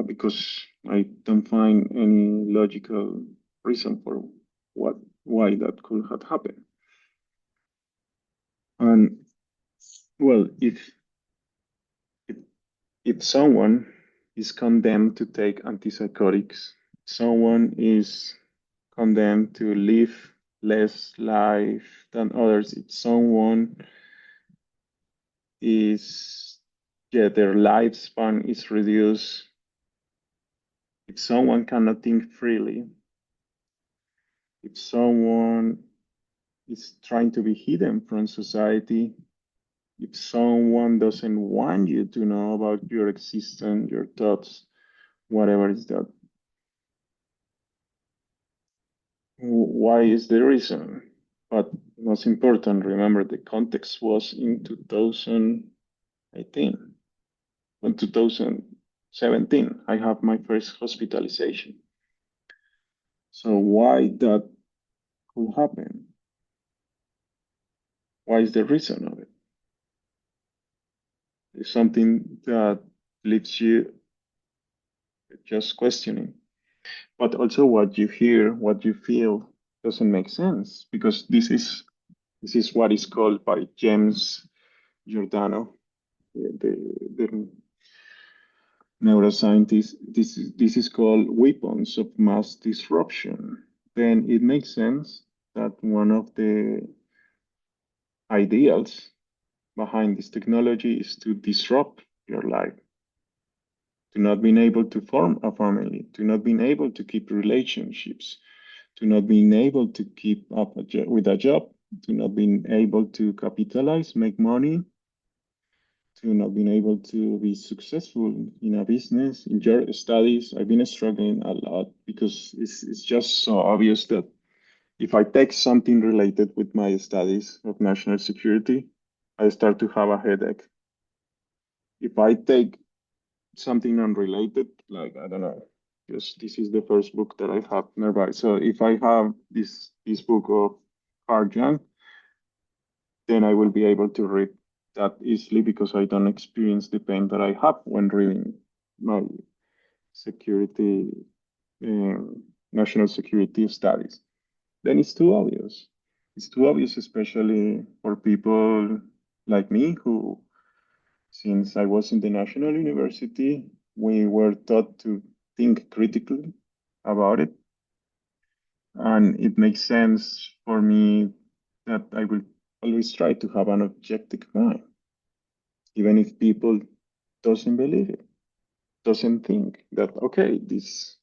[SPEAKER 1] because I don't find any logical reason for what why that could have happened. And well, if if someone is condemned to take antipsychotics, someone is condemned to live less life than others, if someone is, yeah, their lifespan is reduced, if someone cannot think freely, if someone is trying to be hidden from society, if someone doesn't want you to know about your existence, your thoughts, whatever is that, why is the reason? But most important, remember the context was in 2018. In 2017, I have my first hospitalization. So why that could happen? Why is the reason of it? It's something that leaves you just questioning. But also what you hear, what you feel doesn't make sense because this is what is called by James Giordano, the neuroscientist. This is called weapons of mass disruption. Then it makes sense that one of the ideals behind this technology is to disrupt your life, to not being able to form a family, to not being able to keep relationships, to not being able to keep up with a job, to not being able to capitalize, make money, to not being able to be successful in a business, in your studies. I've been struggling a lot because it's just so obvious that if I take something related with my studies of national security, I start to have a headache. If I take something unrelated, like I don't know, just this is the first book that I have nearby. So if I have this book of Carl Jung, then I will be able to read that easily because I don't experience the pain that I have when reading my security, uh, national security studies. Then it's too obvious. It's too obvious, especially for people like me who, since I was in the National University, we were taught to think critically about it. And it makes sense for me that I will always try to have an objective mind, even if people doesn't believe it, doesn't think that, okay, this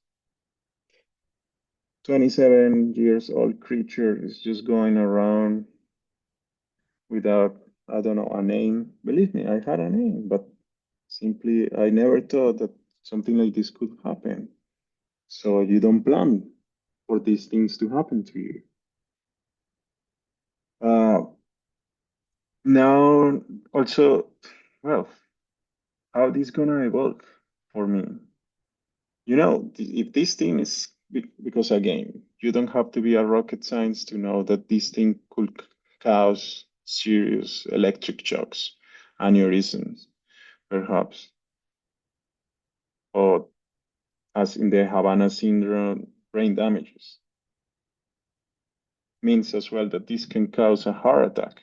[SPEAKER 1] 27 years old creature is just going around without, I don't know, a name. Believe me, I had a name, but simply I never thought that something like this could happen. So you don't plan for these things to happen to you. Uh, Now, also, well, how this gonna evolve for me? If this thing is because again, you don't have to be a rocket science to know that this thing could cause serious electric shocks, aneurysms, perhaps, or as in the Havana syndrome, brain damages. Means as well that this can cause a heart attack.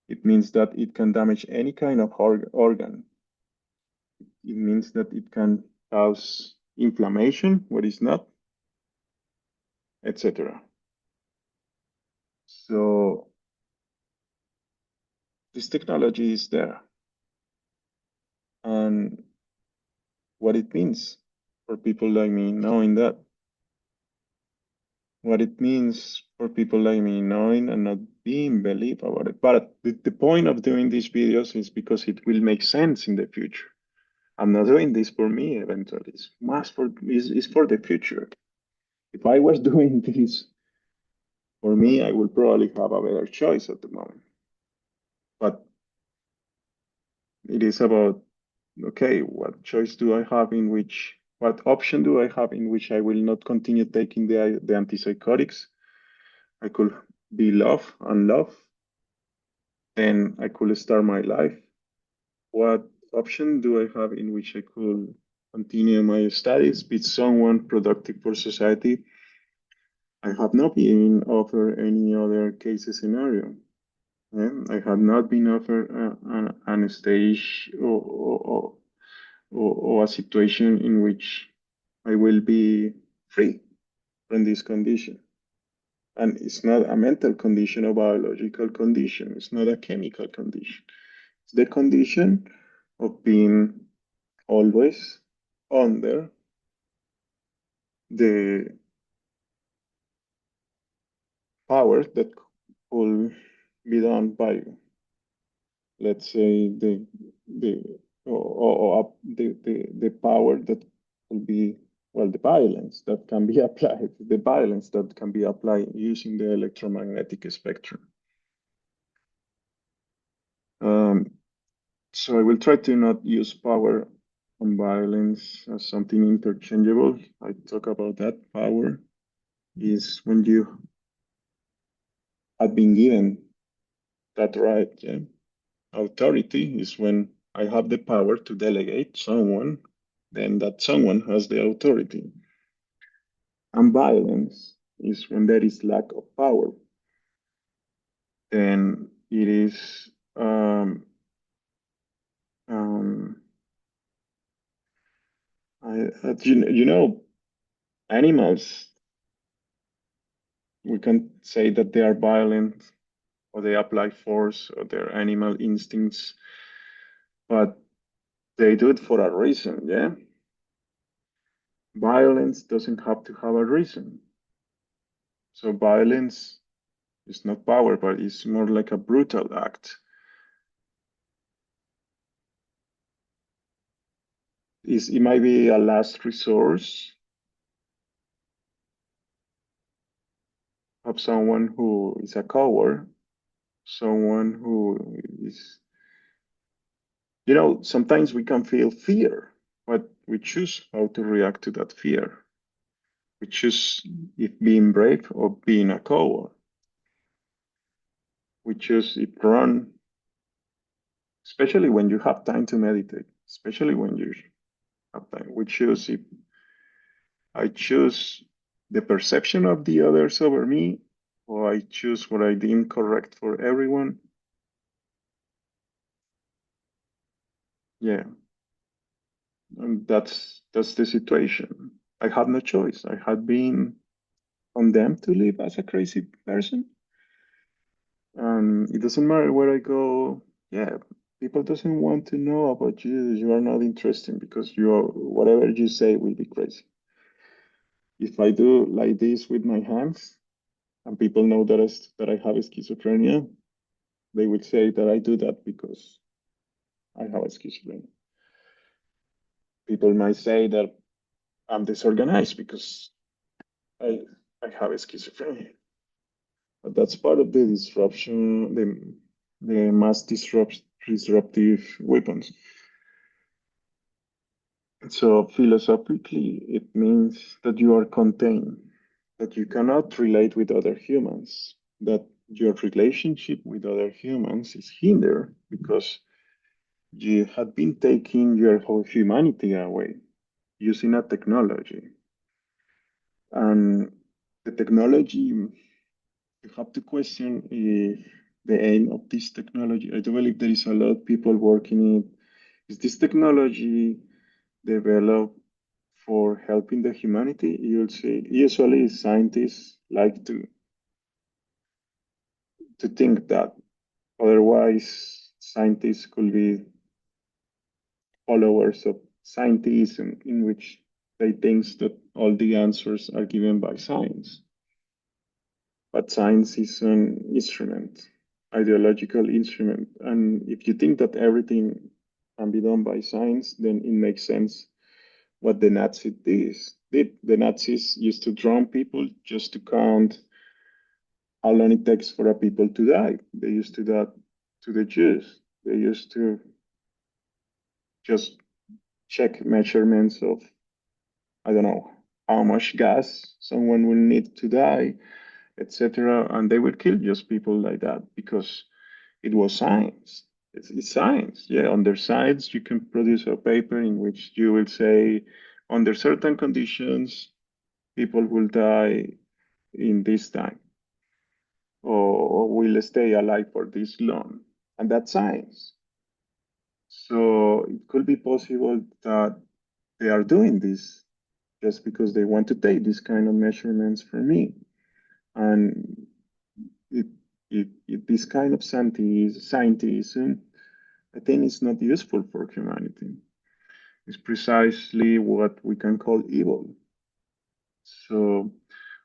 [SPEAKER 1] It means that it can damage any kind of organ. It means that it can cause inflammation, what is not, etc. So this technology is there. And what it means for people like me knowing that, what it means for people like me knowing and not being believe about it. But the point of doing these videos is because it will make sense in the future. I'm not doing this for me eventually. It's for the future. If I was doing this for me, I would probably have a better choice at the moment. But it is about, okay, what choice do I have in which What option do I have in which I will not continue taking the antipsychotics? I could be love and love, then I could start my life. What option do I have in which I could continue my studies, be someone productive for society? I have not been offered any other case scenario. Yeah? I have not been offered an stage or a situation in which I will be free from this condition. And it's not a mental condition or biological condition. It's not a chemical condition. It's the condition of being always under the power that could be done by, let's say, the the power that will be, well, the violence that can be applied, the violence that can be applied using the electromagnetic spectrum. Um, so I will try to not use power and violence as something interchangeable. I talk about that. Power is when you have been given that right. Yeah? Authority is when I have the power to delegate someone, then that someone has the authority. And violence is when there is lack of power. Then it is um, you know, animals, we can say that they are violent or they apply force or their animal instincts, but they do it for a reason, yeah? Violence doesn't have to have a reason. So violence is not power, but it's more like a brutal act. It might be a last resource of someone who is a coward, someone who is, sometimes we can feel fear, but we choose how to react to that fear. We choose if being brave or being a coward. We choose if run, especially when you have time to meditate, especially when you have time. We choose if I choose the perception of the others over me, or I choose what I deem correct for everyone. Yeah, and that's the situation. I had no choice. I had been condemned to live as a crazy person, and it doesn't matter where I go. Yeah, people doesn't want to know about you. You are not interesting because whatever you say will be crazy. If I do like this with my hands, and people know that I have schizophrenia, they would say that I do that because I have a schizophrenia. People might say that I'm disorganized because I I have a schizophrenia. But that's part of the disruption, the mass disruptive weapons. So philosophically, it means that you are contained, that you cannot relate with other humans, that your relationship with other humans is hindered because you have been taking your whole humanity away using a technology. And the technology, you have to question if the aim of this technology. I do believe there is a lot of people working in. Is this technology developed for helping the humanity? You'll see. Usually, scientists like to think that. Otherwise, scientists could be followers of scientism, in which they think that all the answers are given by science. But science is an instrument, ideological instrument. And if you think that everything can be done by science, then it makes sense what the Nazis did. The Nazis used to drown people just to count how long it takes for a people to die. They used to do that to the Jews. They used to just check measurements of I don't know how much gas someone will need to die, etc. And they will kill just people like that because it was science. It's science. Yeah, under science, you can produce a paper in which you will say, under certain conditions, people will die in this time or will stay alive for this long. And that's science. So it could be possible that they are doing this just because they want to take these kind of measurements from me. And it, this kind of scientism, I think it's not useful for humanity. It's precisely what we can call evil. So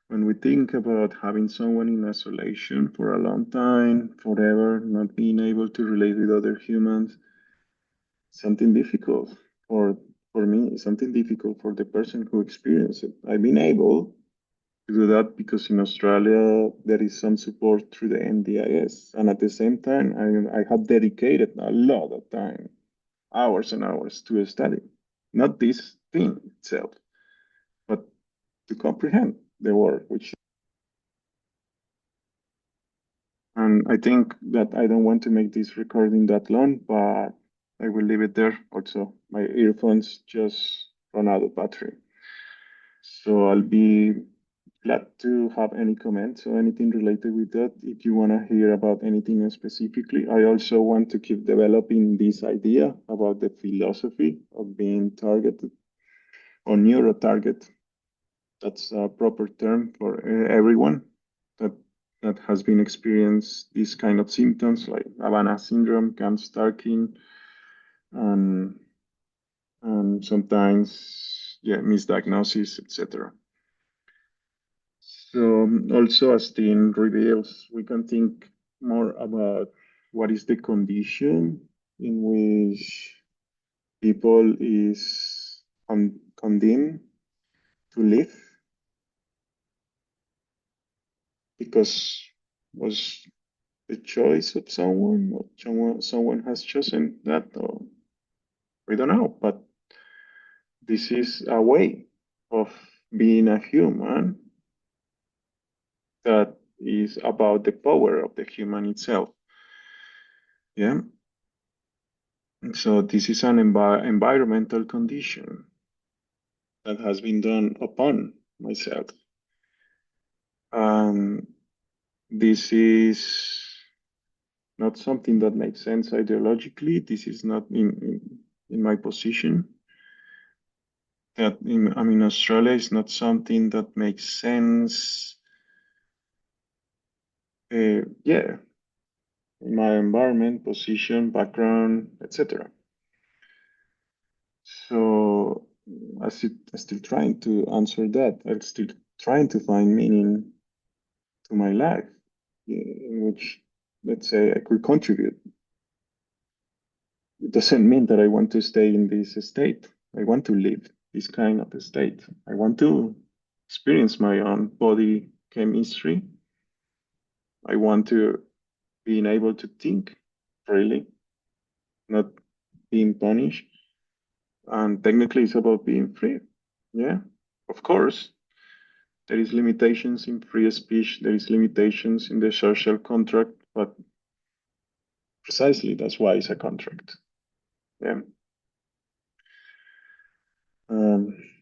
[SPEAKER 1] when we think about having someone in isolation for a long time, forever, not being able to relate with other humans, something difficult for for me, something difficult for the person who experienced it. I've been able to do that because in Australia there is some support through the NDIS, and at the same time I have dedicated a lot of time, hours and hours to study, not this thing itself, but to comprehend the work, which and I think that I don't want to make this recording that long, but I will leave it there. Also, my earphones just run out of battery. So I'll be glad to have any comments or anything related with that. If you want to hear about anything specifically, I also want to keep developing this idea about the philosophy of being targeted or neurotarget. That's a proper term for everyone that has been experienced these kind of symptoms like Havana syndrome, Camp-Starkin, and sometimes misdiagnosis, etc. So also, as Dean reveals, we can think more about what is the condition in which people is condemned to live because was the choice of someone, or someone has chosen that, or we don't know. But this is a way of being a human that is about the power of the human itself. Yeah. So this is an environmental condition that has been done upon myself. This is not something that makes sense ideologically. This is not in my position. That I mean, Australia is not something that makes sense. Yeah, in my environment, position, background, etc. So I'm still trying to answer that. I'm still trying to find meaning to my life, in which, let's say, I could contribute. It doesn't mean that I want to stay in this state. I want to live this kind of state. I want to experience my own body chemistry. I want to being able to think freely, not being punished. And technically, it's about being free. Yeah, of course. There is limitations in free speech. There is limitations in the social contract, but precisely that's why it's a contract. Yeah.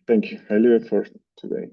[SPEAKER 1] Thank you. I leave it for today.